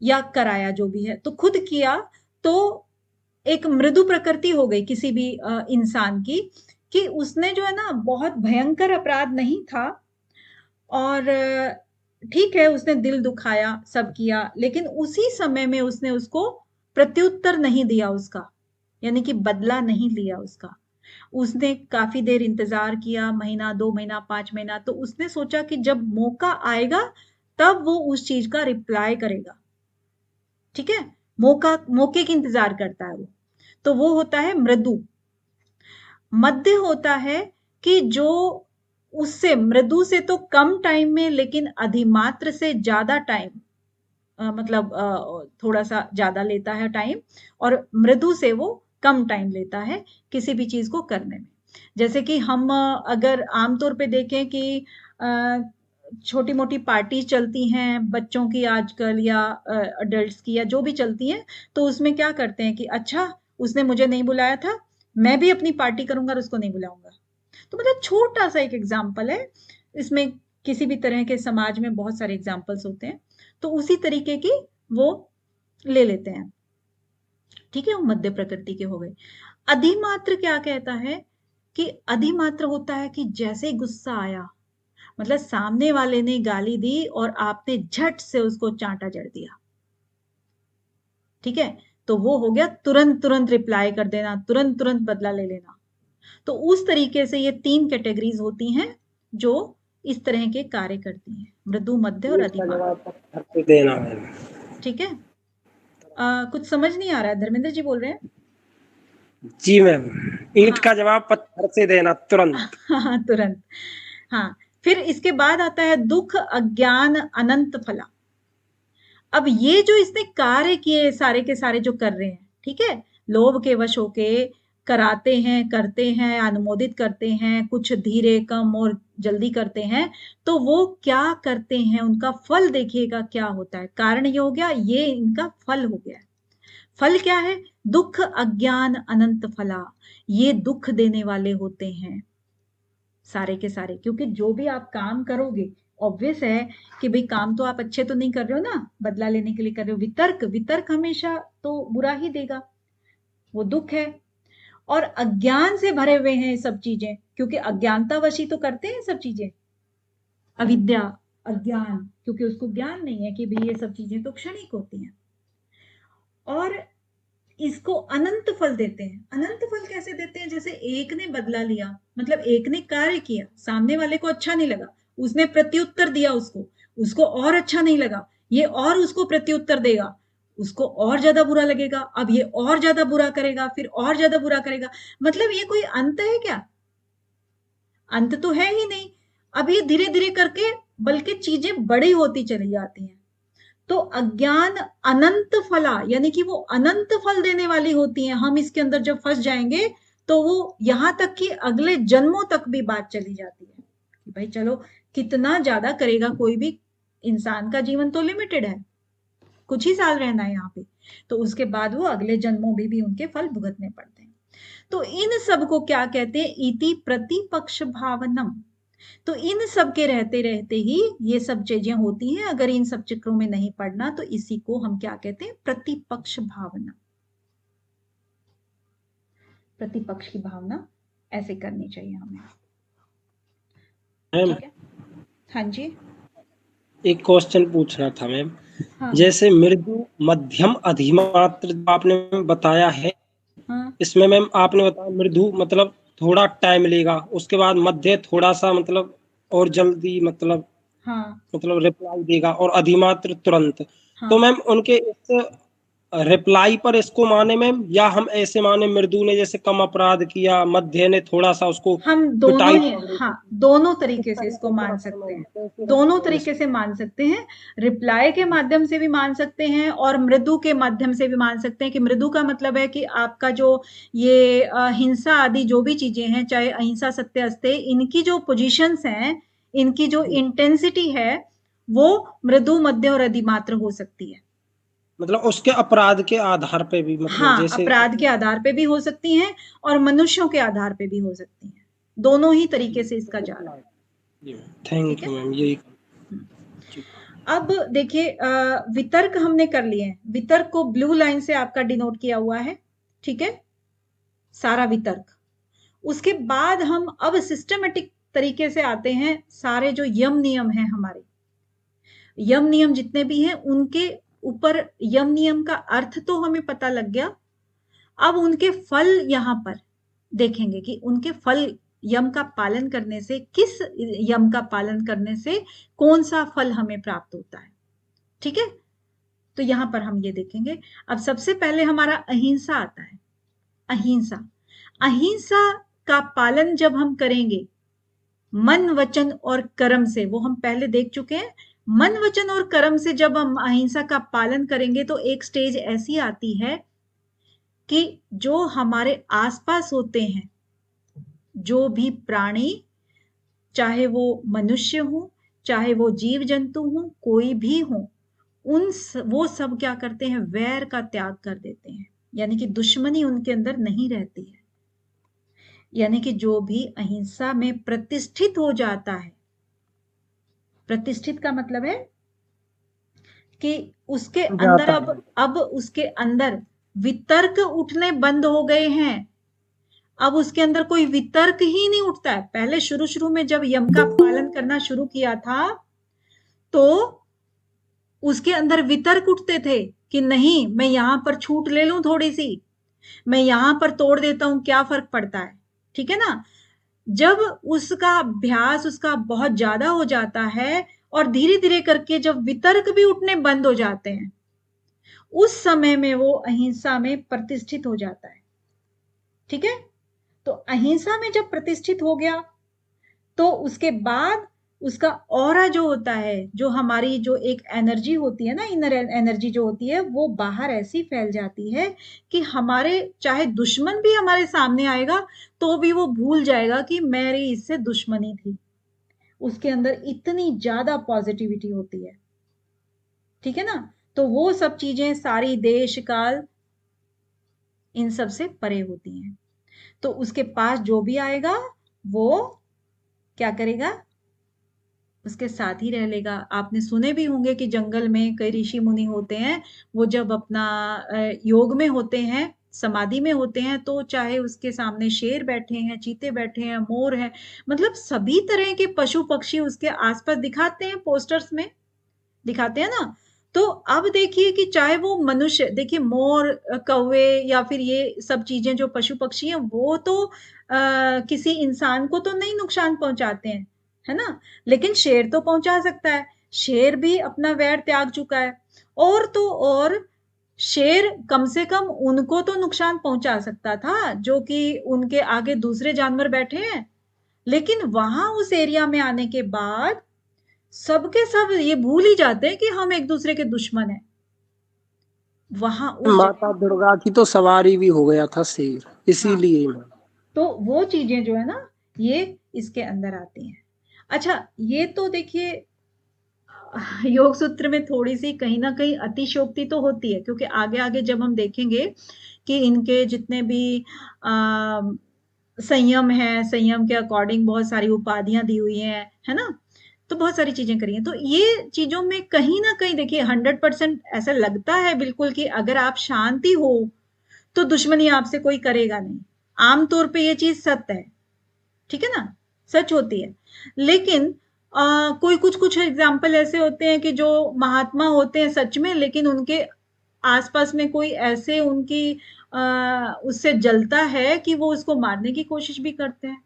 या कराया जो भी है, तो खुद किया तो एक मृदु प्रकृति हो गई किसी भी इंसान की, कि उसने जो है ना बहुत भयंकर अपराध नहीं था, और ठीक है उसने दिल दुखाया सब किया, लेकिन उसी समय में उसने उसको प्रत्युत्तर नहीं दिया उसका, यानी कि बदला नहीं लिया उसका। उसने काफी देर इंतजार किया, महीना 2 महीना 5 महीना, तो उसने सोचा कि जब मौका आएगा तब वो उस चीज का रिप्लाई करेगा, ठीक है। मौके की इंतजार करता है वो, तो वो होता है मृदु। मध्य होता है कि जो उससे मृदु से तो कम टाइम में, लेकिन अधिमात्र से ज्यादा टाइम, मतलब थोड़ा सा ज्यादा लेता है टाइम, और मृदु से वो कम टाइम लेता है किसी भी चीज को करने में। जैसे कि हम अगर आमतौर पे देखें कि छोटी मोटी पार्टी चलती हैं बच्चों की आजकल, या अडल्ट्स की, या जो भी चलती हैं, तो उसमें क्या करते हैं कि अच्छा उसने मुझे नहीं बुलाया था, मैं भी अपनी पार्टी करूंगा और उसको नहीं बुलाऊंगा। तो मतलब छोटा सा एक एग्जाम्पल है, इसमें किसी भी तरह के समाज में बहुत सारे एग्जाम्पल्स होते हैं, तो उसी तरीके की वो ले लेते हैं, ठीक है। वो मध्य प्रकृति के हो गए। अधिमात्र क्या कहता है कि अधिमात्र होता है कि जैसे ही गुस्सा आया, मतलब सामने वाले ने गाली दी और आपने झट से उसको चांटा जड़ दिया, ठीक है, तो वो हो गया तुरंत तुरंत रिप्लाई कर देना, तुरंत तुरंत बदला ले लेना। तो उस तरीके से ये 3 कैटेगरीज होती हैं जो इस तरह के कार्य करती हैं, मृदु, मध्य और ईंट का अधिमात्र। जवाब पत्थर से देना है। ठीक है, कुछ समझ नहीं आ रहा है, धर्मेंद्र जी बोल रहे हैं? जी मैम, ईंट हाँ। का जवाब पत्थर से देना तुरंत। हाँ, तुरंत। हाँ, फिर इसके बाद आता है दुख, अज्ञान, अनंत फला। अब ये जो इसने कार्य किए सारे के सारे जो कर रहे हैं, ठीक है, लोभ के वश होके कराते हैं, करते हैं, अनुमोदित करते हैं, कुछ धीरे, कम और जल्दी करते हैं, तो वो क्या करते हैं, उनका फल देखिएगा क्या होता है। कारण ये हो गया, ये इनका फल हो गया। फल क्या है? दुख, अज्ञान, अनंत फला। ये दुख देने वाले होते हैं सारे के सारे, क्योंकि जो भी आप काम करोगे, ऑब्वियस है कि भाई काम तो आप अच्छे तो नहीं कर रहे हो ना, बदला लेने के लिए कर रहे हो। वितर्क, वितर्क हमेशा तो बुरा ही देगा, वो दुख है। और अज्ञान से भरे हुए हैं सब चीजें, क्योंकि अज्ञानतावशी तो करते हैं सब चीजें, अविद्या, अज्ञान, क्योंकि उसको ज्ञान नहीं है कि भाई ये सब चीजें तो क्षणिक होती हैं। और इसको अनंत फल देते हैं। अनंत फल कैसे देते हैं? जैसे एक ने बदला लिया, मतलब एक ने कार्य किया, सामने वाले को अच्छा नहीं लगा, उसने प्रत्युत्तर दिया, उसको और अच्छा नहीं लगा, ये और उसको प्रत्युत्तर देगा, उसको और ज्यादा बुरा लगेगा, अब ये और ज्यादा बुरा करेगा, फिर और ज्यादा बुरा करेगा। मतलब ये कोई अंत है क्या? अंत तो है ही नहीं। अब ये धीरे धीरे करके बल्कि चीजें बड़ी होती चली जाती हैं। तो अज्ञान अनंत फला, यानी कि वो अनंत फल देने वाली होती हैं। हम इसके अंदर जब फंस जाएंगे तो वो यहां तक कि अगले जन्मों तक भी बात चली जाती है कि भाई चलो कितना ज्यादा करेगा, कोई भी इंसान का जीवन तो लिमिटेड है, कुछ ही साल रहना है यहाँ पे, तो उसके बाद वो अगले जन्मों में भी उनके फल भुगतने पड़ते हैं। तो इन सब को क्या कहते हैं? इति प्रतिपक्ष भावनम। तो इन सब के रहते रहते ही ये सब चीजें होती हैं। अगर इन सब चक्रों में नहीं पड़ना तो इसी को हम क्या कहते हैं? प्रतिपक्ष भावना। प्रतिपक्ष की भावना ऐसे करनी चाहिए हमें। मैम ठीक है, हाँ जी। एक क्वेश्चन पूछना था मैम। हाँ, जैसे मृदु, मध्यम, अधिमात्र जो आपने बताया है, हाँ, इसमें मैम आपने बताया मृदु मतलब थोड़ा टाइम लेगा, उसके बाद मध्य थोड़ा सा मतलब और जल्दी मतलब हाँ, रिप्लाई देगा, और अधिमात्र तुरंत। हाँ। तो मैम उनके इस रिप्लाई पर इसको माने मैम, या हम ऐसे माने मृदु ने जैसे कम अपराध किया, मध्य ने थोड़ा सा उसको हम दोनों पिटाई ही, हाँ, दोनों तरीके से इसको मान सकते हैं, दोनों तरीके से मान सकते हैं। रिप्लाई के माध्यम से भी मान सकते हैं और मृदु के माध्यम से भी मान सकते हैं। कि मृदु का मतलब है कि आपका जो ये हिंसा आदि जो भी चीजें हैं, चाहे अहिंसा, सत्य, अस्तेय, इनकी जो पोजीशंस हैं, इनकी जो इंटेंसिटी है, वो मृदु, मध्य और अधिमात्र हो सकती है। मतलब उसके अपराध के आधार पे भी, मतलब हाँ, जैसे अपराध के आधार पे भी हो सकती हैं और मनुष्यों के आधार पे भी हो सकती हैं। दोनों ही तरीके से इसका जाल है। Thank you ma'am. यही अब देखिए, वितर्क हमने कर लिए हैं। वितर्क को ब्लू लाइन से आपका डिनोट किया हुआ है, ठीक है, सारा वितर्क। उसके बाद हम अब सिस्टमेटिक तरीके से आते हैं। सारे जो यम नियम हैं हमारे, यम नियम जितने भी हैं, उनके ऊपर यम नियम का अर्थ तो हमें पता लग गया। अब उनके फल यहां पर देखेंगे कि उनके फल यम का पालन करने से, किस यम का पालन करने से कौन सा फल हमें प्राप्त होता है। ठीक है, तो यहां पर हम ये देखेंगे। अब सबसे पहले हमारा अहिंसा आता है। अहिंसा, अहिंसा का पालन जब हम करेंगे मन, वचन और कर्म से, वो हम पहले देख चुके हैं। मन, वचन और कर्म से जब हम अहिंसा का पालन करेंगे तो एक स्टेज ऐसी आती है कि जो हमारे आसपास होते हैं, जो भी प्राणी, चाहे वो मनुष्य हो, चाहे वो जीव जंतु हो, कोई भी हो, वो सब क्या करते हैं? वैर का त्याग कर देते हैं, यानी कि दुश्मनी उनके अंदर नहीं रहती है। यानी कि जो भी अहिंसा में प्रतिष्ठित हो जाता है, प्रतिष्ठित का मतलब है कि उसके अंदर अब उसके अंदर वितर्क उठने बंद हो गए हैं। अब उसके अंदर कोई वितर्क ही नहीं उठता है। पहले शुरू शुरू में जब यम का पालन करना शुरू किया था तो उसके अंदर वितर्क उठते थे कि नहीं, मैं यहां पर छूट ले लूं थोड़ी सी, मैं यहां पर तोड़ देता हूं, क्या फर्क पड़ता है, ठीक है ना। जब उसका अभ्यास उसका बहुत ज्यादा हो जाता है और धीरे धीरे करके जब वितर्क भी उठने बंद हो जाते हैं, उस समय में वो अहिंसा में प्रतिष्ठित हो जाता है, ठीक है। तो अहिंसा में जब प्रतिष्ठित हो गया तो उसके बाद उसका ऑरा जो होता है, जो हमारी जो एक एनर्जी होती है ना, इनर एनर्जी जो होती है, वो बाहर ऐसी फैल जाती है कि हमारे चाहे दुश्मन भी हमारे सामने आएगा तो भी वो भूल जाएगा कि मेरी इससे दुश्मनी थी। उसके अंदर इतनी ज्यादा पॉजिटिविटी होती है, ठीक है ना। तो वो सब चीजें सारी देश काल इन सब से परे होती हैं। तो उसके पास जो भी आएगा वो क्या करेगा, उसके साथ ही रह लेगा। आपने सुने भी होंगे कि जंगल में कई ऋषि मुनि होते हैं, वो जब अपना योग में होते हैं, समाधि में होते हैं, तो चाहे उसके सामने शेर बैठे हैं, चीते बैठे हैं, मोर है, मतलब सभी तरह के पशु पक्षी उसके आसपास दिखाते हैं, पोस्टर्स में दिखाते हैं ना। तो अब देखिए कि चाहे वो मनुष्य, देखिए मोर, कौवे या फिर ये सब चीजें जो पशु पक्षी हैं, वो तो किसी इंसान को तो नहीं नुकसान पहुंचाते हैं, है ना, लेकिन शेर तो पहुंचा सकता है। शेर भी अपना वैर त्याग चुका है, और तो और शेर कम से कम उनको तो नुकसान पहुंचा सकता था जो कि उनके आगे दूसरे जानवर बैठे हैं, लेकिन वहां उस एरिया में आने के बाद सबके सब ये भूल ही जाते हैं कि हम एक दूसरे के दुश्मन हैं। वहां उस माता दुर्गा की तो सवारी भी हो गया था शेर, इसीलिए तो वो चीजें जो है ना, ये इसके अंदर आती हैं। अच्छा, ये तो देखिए योग सूत्र में थोड़ी सी कहीं ना कहीं अतिशयोक्ति तो होती है, क्योंकि आगे आगे जब हम देखेंगे कि इनके जितने भी संयम है, संयम के अकॉर्डिंग बहुत सारी उपाधियां दी हुई हैं, है ना, तो बहुत सारी चीजें करी हैं। तो ये चीजों में कहीं ना कहीं देखिए 100% ऐसा लगता है बिल्कुल कि अगर आप शांति हो तो दुश्मनी आपसे कोई करेगा नहीं। आमतौर पे ये चीज सत्य है, ठीक है ना, सच होती है। लेकिन कोई कुछ कुछ एग्जाम्पल ऐसे होते हैं कि जो महात्मा होते हैं सच में, लेकिन उनके आसपास में कोई ऐसे उनकी उससे जलता है कि वो उसको मारने की कोशिश भी करते हैं।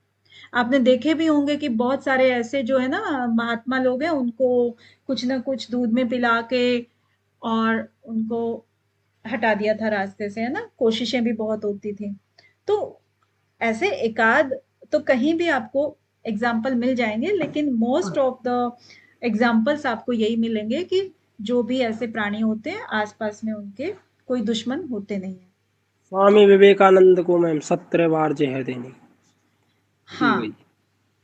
आपने देखे भी होंगे कि बहुत सारे ऐसे जो है ना महात्मा लोग हैं, उनको कुछ ना कुछ दूध में पिला के और उनको हटा दिया था रास्ते से, है ना, कोशिशें भी बहुत होती थी। तो ऐसे एकाध तो कहीं भी आपको एग्जाम्पल मिल जाएंगे, लेकिन मोस्ट ऑफ द एग्जाम्पल्स आपको यही मिलेंगे कि जो भी ऐसे प्राणी होते हैं आसपास में उनके कोई दुश्मन होते नहीं है। स्वामी विवेकानंद को मैम 17 बार जहर देने। हाँ,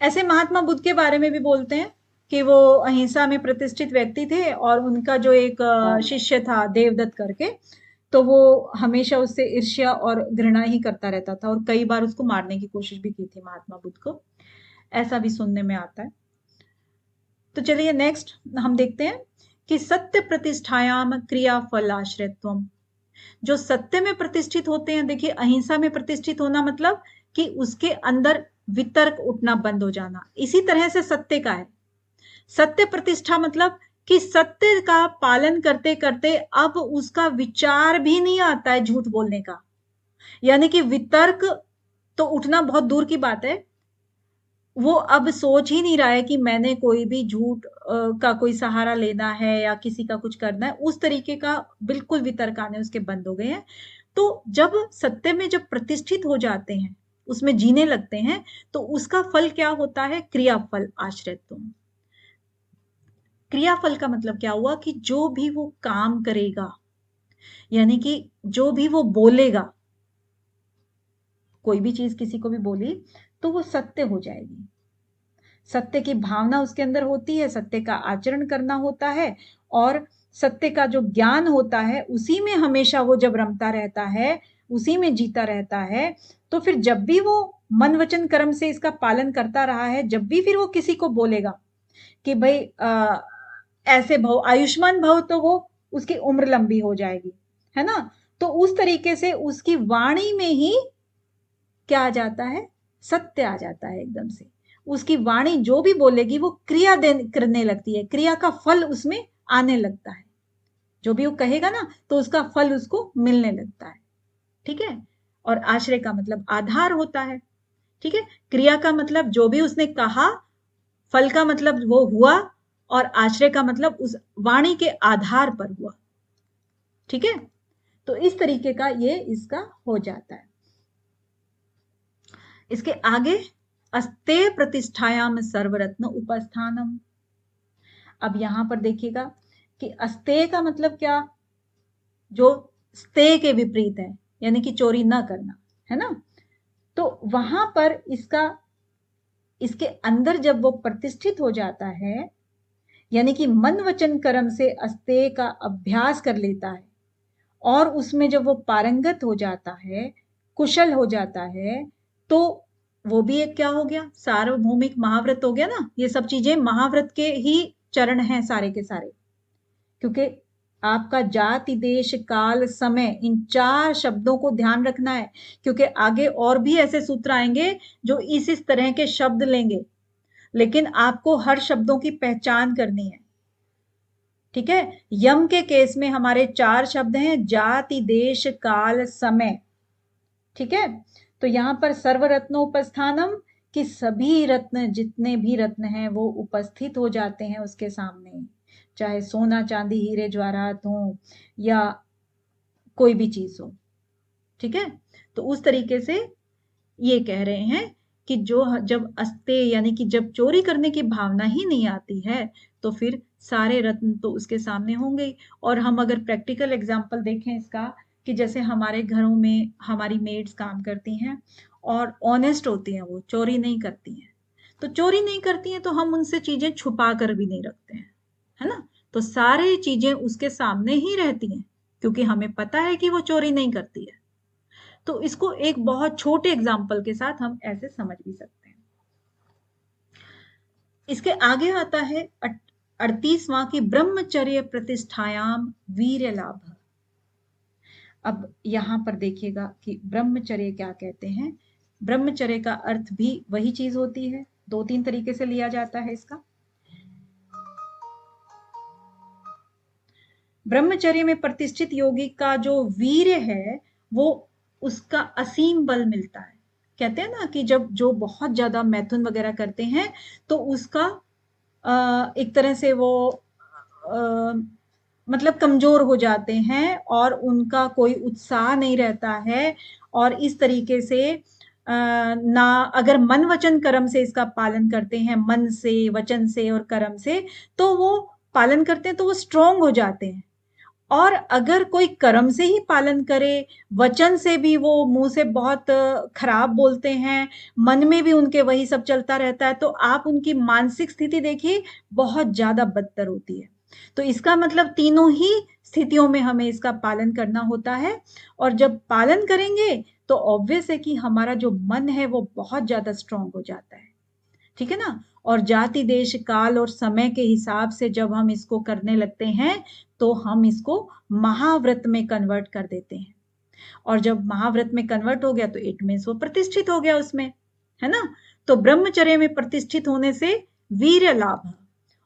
ऐसे महात्मा बुद्ध के बारे में भी बोलते हैं कि वो अहिंसा में प्रतिष्ठित व्यक्ति थे, और उनका जो एक शिष्य था देवदत्त करके, तो वो हमेशा उससे ईर्ष्या और घृणा ही करता रहता था, और कई बार उसको मारने की कोशिश भी की थी महात्मा बुद्ध को, ऐसा भी सुनने में आता है। तो चलिए नेक्स्ट हम देखते हैं कि सत्य प्रतिष्ठायाम क्रिया फल आश्रयत्वम। जो सत्य में प्रतिष्ठित होते हैं, देखिए अहिंसा में प्रतिष्ठित होना मतलब कि उसके अंदर वितर्क उठना बंद हो जाना, इसी तरह से सत्य का है। सत्य प्रतिष्ठा मतलब कि सत्य का पालन करते करते अब उसका विचार भी नहीं आता है झूठ बोलने का, यानी कि वितर्क तो उठना बहुत दूर की बात है, वो अब सोच ही नहीं रहा है कि मैंने कोई भी झूठ का कोई सहारा लेना है या किसी का कुछ करना है, उस तरीके का बिल्कुल वितर्क आने उसके बंद हो गए हैं। तो जब सत्य में जब प्रतिष्ठित हो जाते हैं, उसमें जीने लगते हैं, तो उसका फल क्या होता है, क्रियाफल आश्रित। क्रियाफल का मतलब क्या हुआ कि जो भी वो काम करेगा, यानी कि जो भी वो बोलेगा, कोई भी चीज किसी को भी बोली तो वो सत्य हो जाएगी। सत्य की भावना उसके अंदर होती है, सत्य का आचरण करना होता है, और सत्य का जो ज्ञान होता है उसी में हमेशा वो जब रमता रहता है, उसी में जीता रहता है। तो फिर जब भी वो मन वचन कर्म से इसका पालन करता रहा है, जब भी फिर वो किसी को बोलेगा कि भाई ऐसे भव, आयुष्मान भव, तो वो उसकी उम्र लंबी हो जाएगी, है ना। तो उस तरीके से उसकी वाणी में ही क्या आ जाता है, सत्य आ जाता है एकदम से। उसकी वाणी जो भी बोलेगी वो क्रिया करने लगती है, क्रिया का फल उसमें आने लगता है। जो भी वो कहेगा ना तो उसका फल उसको मिलने लगता है। ठीक है। और आश्रय का मतलब आधार होता है। ठीक है। क्रिया का मतलब जो भी उसने कहा, फल का मतलब वो हुआ, और आश्रय का मतलब उस वाणी के आधार पर हुआ। ठीक है। तो इस तरीके का ये इसका हो जाता है। इसके आगे अस्तेय प्रतिष्ठायाम सर्वरत्न उपस्थानम। अब यहां पर देखिएगा कि अस्तेय का मतलब क्या, जो स्तेय के विपरीत है, यानी कि चोरी ना करना, है ना। तो वहां पर इसके अंदर जब वो प्रतिष्ठित हो जाता है, यानी कि मन वचन कर्म से अस्तेय का अभ्यास कर लेता है, और उसमें जब वो पारंगत हो जाता है, कुशल हो जाता है, तो वो भी एक क्या हो गया, सार्वभौमिक महाव्रत हो गया ना। ये सब चीजें महाव्रत के ही चरण हैं सारे के सारे, क्योंकि आपका जाति, देश, काल, समय, इन 4 शब्दों को ध्यान रखना है, क्योंकि आगे और भी ऐसे सूत्र आएंगे जो इस तरह के शब्द लेंगे, लेकिन आपको हर शब्दों की पहचान करनी है। ठीक है। यम के केस में हमारे 4 शब्द हैं, जाति, देश, काल, समय। ठीक है। तो यहां पर सर्वरत्नोपस्थानम कि सभी रत्न, जितने भी रत्न हैं वो उपस्थित हो जाते हैं उसके सामने, चाहे सोना, चांदी, हीरे, जवाहरात हो या कोई भी चीज हो। ठीक है। तो उस तरीके से ये कह रहे हैं कि जो जब अस्तेय यानी कि जब चोरी करने की भावना ही नहीं आती है, तो फिर सारे रत्न तो उसके सामने होंगे। और हम अगर प्रैक्टिकल एग्जांपल देखें इसका, कि जैसे हमारे घरों में हमारी मेड्स काम करती हैं और ऑनेस्ट होती हैं, वो चोरी नहीं करती हैं, तो चोरी नहीं करती हैं तो हम उनसे चीजें छुपा कर भी नहीं रखते हैं, है ना। तो सारी चीजें उसके सामने ही रहती हैं, क्योंकि हमें पता है कि वो चोरी नहीं करती है। तो इसको एक बहुत छोटे एग्जाम्पल के साथ हम ऐसे समझ भी सकते हैं। इसके आगे आता है 38वां की ब्रह्मचर्य प्रतिष्ठायाम वीर्य लाभ। अब यहां पर देखिएगा कि ब्रह्मचर्य क्या कहते हैं। ब्रह्मचर्य का अर्थ भी वही चीज होती है, 2-3 तरीके से लिया जाता है इसका। ब्रह्मचर्य में प्रतिष्ठित योगी का जो वीर्य है, वो उसका असीम बल मिलता है। कहते हैं ना कि जब जो बहुत ज्यादा मैथुन वगैरह करते हैं, तो उसका एक तरह से वो मतलब कमजोर हो जाते हैं और उनका कोई उत्साह नहीं रहता है। और इस तरीके से ना अगर मन वचन कर्म से इसका पालन करते हैं, मन से, वचन से और कर्म से, तो वो पालन करते हैं तो वो स्ट्रोंग हो जाते हैं। और अगर कोई कर्म से ही पालन करे, वचन से भी वो मुंह से बहुत खराब बोलते हैं, मन में भी उनके वही सब चलता रहता है, तो आप उनकी मानसिक स्थिति देखिए बहुत ज्यादा बदतर होती है। तो इसका मतलब तीनों ही स्थितियों में हमें इसका पालन करना होता है। और जब पालन करेंगे तो ऑब्वियस है कि हमारा जो मन है वो बहुत ज्यादा स्ट्रांग हो जाता है। ठीक है ना। और जाति, देश, काल और समय के हिसाब से जब हम इसको करने लगते हैं, तो हम इसको महाव्रत में कन्वर्ट कर देते हैं। और जब महाव्रत में कन्वर्ट हो गया तो इट मीन्स वो प्रतिष्ठित हो गया उसमें, है ना। तो ब्रह्मचर्य में प्रतिष्ठित होने से वीर्य लाभ,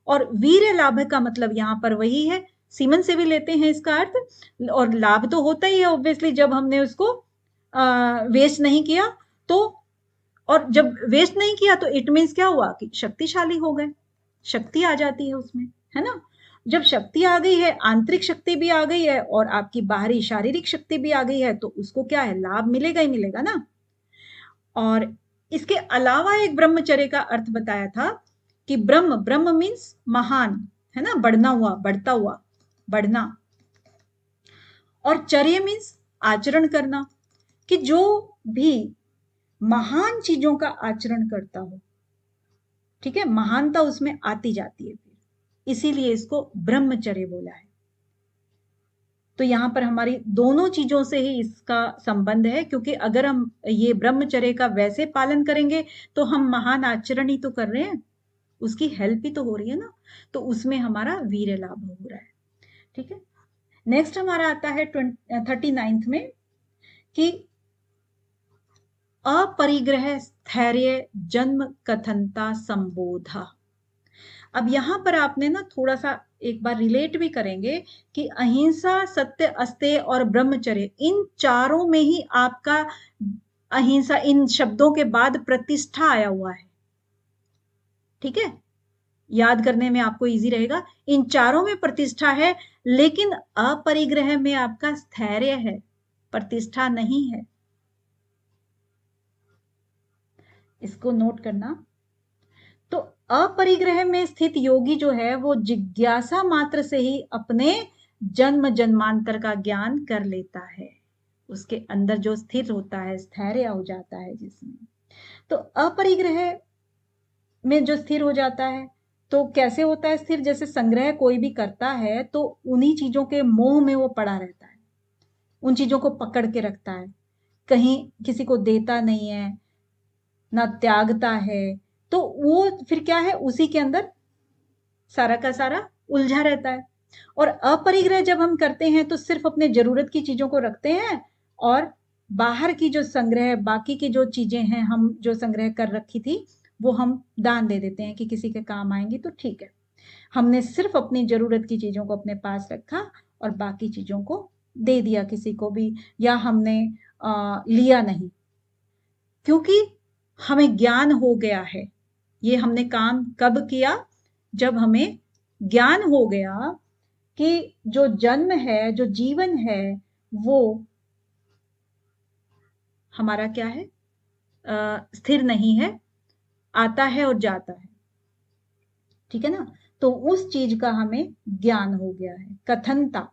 और वीर्य लाभ का मतलब यहां पर वही है, सीमन से भी लेते हैं इसका अर्थ। और लाभ तो होता ही है ऑब्वियसली, जब हमने उसको वेस्ट नहीं किया तो, और जब वेस्ट नहीं किया तो इट मीन्स क्या हुआ कि शक्तिशाली हो गए, शक्ति आ जाती है उसमें, है ना। जब शक्ति आ गई है, आंतरिक शक्ति भी आ गई है और आपकी बाहरी शारीरिक शक्ति भी आ गई है, तो उसको क्या है, लाभ मिलेगा ही मिलेगा ना। और इसके अलावा एक ब्रह्मचर्य का अर्थ बताया था कि ब्रह्म मीन्स महान, है ना, बढ़ना हुआ, बढ़ता हुआ, बढ़ना। और चर्य मीन्स आचरण करना, कि जो भी महान चीजों का आचरण करता हो, ठीक है, महानता उसमें आती जाती है, फिर इसीलिए इसको ब्रह्मचर्य बोला है। तो यहां पर हमारी दोनों चीजों से ही इसका संबंध है, क्योंकि अगर हम ये ब्रह्मचर्य का वैसे पालन करेंगे तो हम महान आचरण ही तो कर रहे हैं, उसकी हेल्प ही तो हो रही है ना, तो उसमें हमारा वीर्य लाभ हो रहा है। ठीक है। नेक्स्ट हमारा आता है 39th में कि अपरिग्रह स्थैर्य जन्म कथनता संबोधा। अब यहां पर आपने ना थोड़ा सा एक बार रिलेट भी करेंगे कि अहिंसा, सत्य, अस्तेय और ब्रह्मचर्य, इन चारों में ही आपका अहिंसा, इन शब्दों के बाद प्रतिष्ठा आया हुआ है। ठीक है, याद करने में आपको इजी रहेगा। इन चारों में प्रतिष्ठा है, लेकिन अपरिग्रह में आपका स्थैर्य है, प्रतिष्ठा नहीं है। इसको नोट करना। तो अपरिग्रह में स्थित योगी जो है वो जिज्ञासा मात्र से ही अपने जन्म जन्मांतर का ज्ञान कर लेता है। उसके अंदर जो स्थिर होता है, स्थैर्य हो जाता है जिसमें। तो अपरिग्रह में जो स्थिर हो जाता है, तो कैसे होता है स्थिर? जैसे संग्रह कोई भी करता है तो उन्हीं चीजों के मोह में वो पड़ा रहता है, उन चीजों को पकड़ के रखता है, कहीं किसी को देता नहीं है, ना त्यागता है। तो वो फिर क्या है, उसी के अंदर सारा का सारा उलझा रहता है। और अपरिग्रह जब हम करते हैं तो सिर्फ अपने जरूरत की चीजों को रखते हैं, और बाहर की जो संग्रह, बाकी की जो चीजें हैं हम जो संग्रह कर रखी थी, वो हम दान दे देते हैं कि किसी के काम आएंगी तो ठीक है। हमने सिर्फ अपनी जरूरत की चीजों को अपने पास रखा और बाकी चीजों को दे दिया किसी को भी, या हमने लिया नहीं, क्योंकि हमें ज्ञान हो गया है। ये हमने काम कब किया? जब हमें ज्ञान हो गया कि जो जन्म है, जो जीवन है, वो हमारा क्या है, स्थिर नहीं है, आता है और जाता है। ठीक है ना? तो उस चीज का हमें ज्ञान हो गया है। कथनता,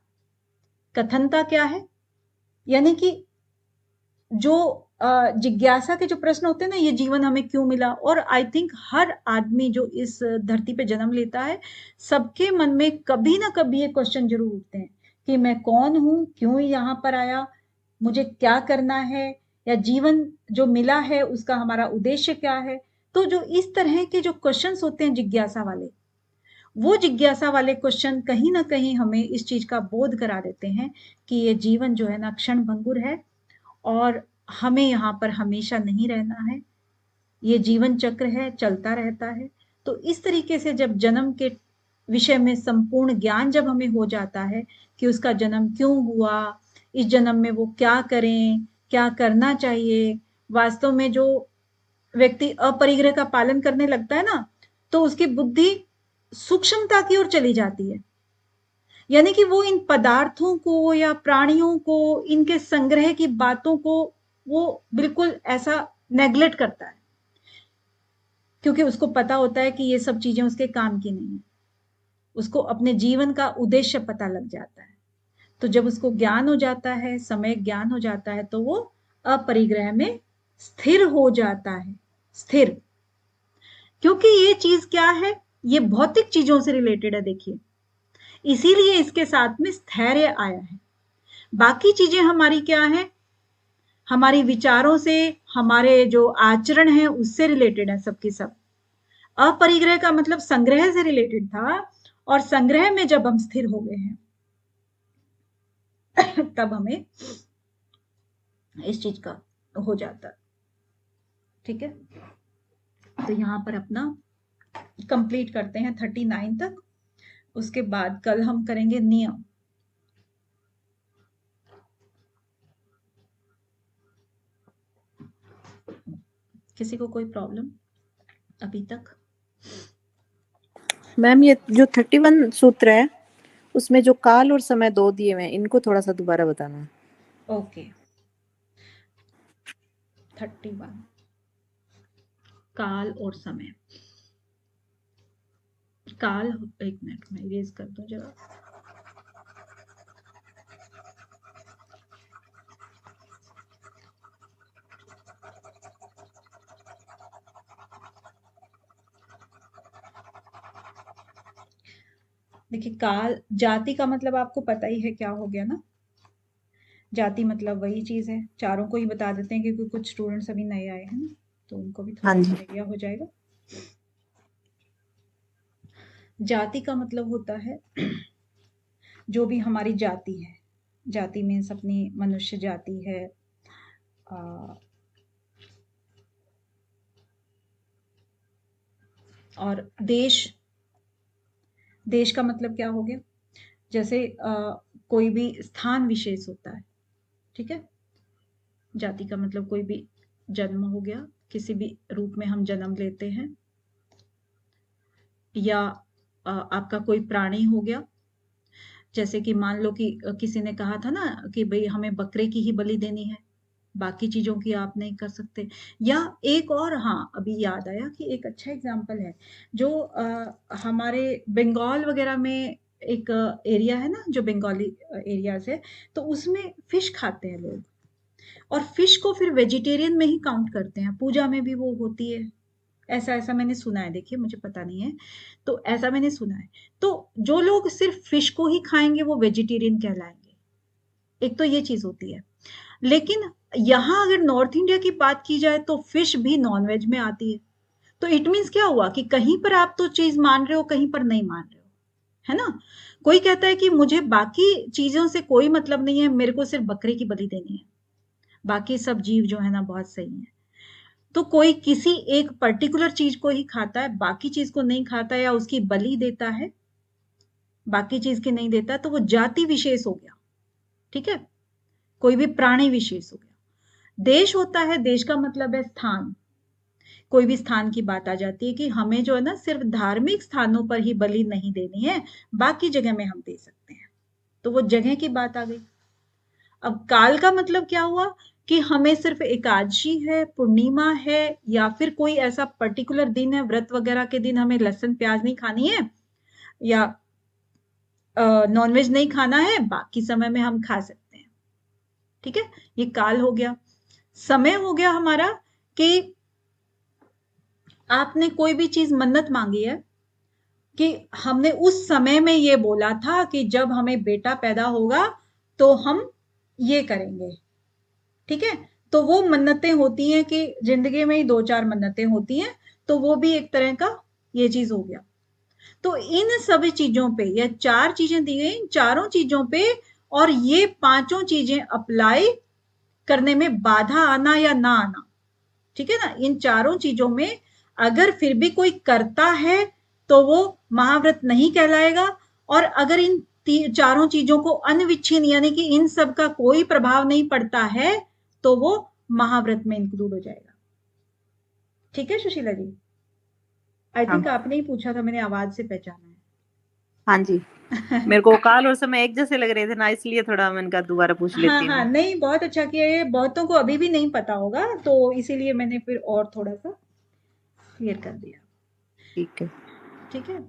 कथनता क्या है? यानी कि जो जिज्ञासा के जो प्रश्न होते हैं ना, ये जीवन हमें क्यों मिला, और आई थिंक हर आदमी जो इस धरती पे जन्म लेता है, सबके मन में कभी ना कभी ये क्वेश्चन जरूर उठते हैं कि मैं कौन हूं, क्यों यहाँ पर आया, मुझे क्या करना है, या जीवन जो मिला है उसका हमारा उद्देश्य क्या है। तो जो इस तरह के जो क्वेश्चंस होते हैं जिज्ञासा वाले, वो जिज्ञासा वाले क्वेश्चन कहीं ना कहीं हमें इस चीज का बोध करा देते हैं कि ये जीवन जो है ना क्षण भंगुर है, और हमें यहाँ पर हमेशा नहीं रहना है। ये जीवन चक्र है, चलता रहता है। तो इस तरीके से जब जन्म के विषय में संपूर्ण ज्ञान जब हमें हो जाता है कि उसका जन्म क्यों हुआ, इस जन्म में वो क्या करें, क्या करना चाहिए, वास्तव में जो व्यक्ति अपरिग्रह का पालन करने लगता है ना, तो उसकी बुद्धि सूक्ष्मता की ओर चली जाती है। यानी कि वो इन पदार्थों को या प्राणियों को, इनके संग्रह की बातों को वो बिल्कुल ऐसा नेग्लेक्ट करता है, क्योंकि उसको पता होता है कि ये सब चीजें उसके काम की नहीं है। उसको अपने जीवन का उद्देश्य पता लग जाता है। तो जब उसको ज्ञान हो जाता है, समय ज्ञान हो जाता है, तो वो अपरिग्रह में स्थिर हो जाता है। स्थिर, क्योंकि ये चीज क्या है, ये भौतिक चीजों से रिलेटेड है। देखिए, इसीलिए इसके साथ में स्थैर्य आया है। बाकी चीजें हमारी क्या है, हमारी विचारों से, हमारे जो आचरण है उससे रिलेटेड है सबकी सब। अपरिग्रह का मतलब संग्रह से रिलेटेड था, और संग्रह में जब हम स्थिर हो गए हैं तब हमें इस चीज का हो जाता है। ठीक है, तो यहां पर अपना कंप्लीट करते हैं 39 तक। उसके बाद कल हम करेंगे नियम। किसी को कोई प्रॉब्लम अभी तक? मैम, ये जो 31 सूत्र है उसमें जो काल और समय दो दिए हुए हैं, इनको थोड़ा सा दोबारा बताना। ओके, 31 काल और समय। काल, एक मिनट में इरेज कर दूं जरा। देखिए, काल, जाति का मतलब आपको पता ही है क्या हो गया ना। जाति मतलब वही चीज है, चारों को ही बता देते हैं क्योंकि कुछ स्टूडेंट्स अभी नए आए हैं ना, तो उनको भी थोड़ा सा आइडिया हो जाएगा। जाति का मतलब होता है जो भी हमारी जाति है। जाति मीन्स अपनी मनुष्य जाति है, और देश, देश का मतलब क्या हो गया? जैसे कोई भी स्थान विशेष होता है, ठीक है? जाति का मतलब कोई भी जन्म हो गया, किसी भी रूप में हम जन्म लेते हैं, या आपका कोई प्राणी हो गया, जैसे कि मान लो कि किसी ने कहा था ना कि भाई हमें बकरे की ही बलि देनी है, बाकी चीजों की आप नहीं कर सकते। या एक और, हाँ अभी याद आया कि एक अच्छा एग्जाम्पल है, जो हमारे बंगाल वगैरह में एक एरिया है ना, जो बंगाली एरियाज है, तो उसमें फिश खाते हैं लोग, और फिश को फिर वेजिटेरियन में ही काउंट करते हैं, पूजा में भी वो होती है। ऐसा ऐसा मैंने सुना है, देखिए मुझे पता नहीं है, तो ऐसा मैंने सुना है। तो जो लोग सिर्फ फिश को ही खाएंगे वो वेजिटेरियन कहलाएंगे, एक तो ये चीज होती है। लेकिन यहाँ अगर नॉर्थ इंडिया की बात की जाए तो फिश भी नॉनवेज में आती है। तो इट मीन्स क्या हुआ कि कहीं पर आप तो चीज मान रहे हो, कहीं पर नहीं मान रहे हो, है ना? कोई कहता है कि मुझे बाकी चीजों से कोई मतलब नहीं है, मेरे को सिर्फ बकरे की बलि देनी है, बाकी सब जीव जो है ना बहुत सही है। तो कोई किसी एक पर्टिकुलर चीज को ही खाता है, बाकी चीज को नहीं खाता, या उसकी बलि देता है, बाकी चीज की नहीं देता, तो वो जाति विशेष हो गया, ठीक है? कोई भी प्राणी विशेष हो गया। देश होता है, देश का मतलब है स्थान। कोई भी स्थान की बात आ जाती है कि हमें जो है ना सिर्फ धार्मिक स्थानों पर ही बलि नहीं देनी है, बाकी जगह में हम दे सकते हैं, तो वो जगह की बात आ गई। अब काल का मतलब क्या हुआ कि हमें सिर्फ एकादशी है, पूर्णिमा है, या फिर कोई ऐसा पर्टिकुलर दिन है, व्रत वगैरह के दिन हमें लहसुन प्याज नहीं खानी है, या नॉनवेज नहीं खाना है, बाकी समय में हम खा सकते हैं, ठीक है? ये काल हो गया। समय हो गया हमारा कि आपने कोई भी चीज मन्नत मांगी है कि हमने उस समय में ये बोला था कि जब हमें बेटा पैदा होगा तो हम ये करेंगे, ठीक है? तो वो मन्नतें होती हैं कि जिंदगी में ही 2-4 मन्नतें होती हैं, तो वो भी एक तरह का ये चीज हो गया। तो इन सभी चीजों पे, ये 4 चीजें दी गई, इन चारों चीजों पे और ये 5 चीजें अप्लाई करने में बाधा आना या ना आना, ठीक है ना? इन चारों चीजों में अगर फिर भी कोई करता है तो वो महाव्रत नहीं कहलाएगा, और अगर इन चारों चीजों को अनविच्छिन्न यानी कि इन सब का कोई प्रभाव नहीं पड़ता है तो वो महाव्रत में इंक्लूड हो जाएगा। ठीक है सुशीला जी? आई थिंक आपने ही पूछा था, मैंने आवाज से पहचाना है। हाँ जी। मेरे को काल और समय एक जैसे लग रहे थे ना, इसलिए थोड़ा मैंने कहा दोबारा पूछ लेती हूँ। हाँ, नहीं बहुत अच्छा किया, ये बहुतों को अभी भी नहीं पता होगा, तो इसीलिए मैंने फिर और थोड़ा सा क्लियर कर दिया। ठीक है, ठीक है,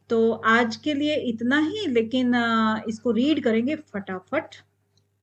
तो आज के लिए इतना ही, लेकिन इसको रीड करेंगे फटाफट।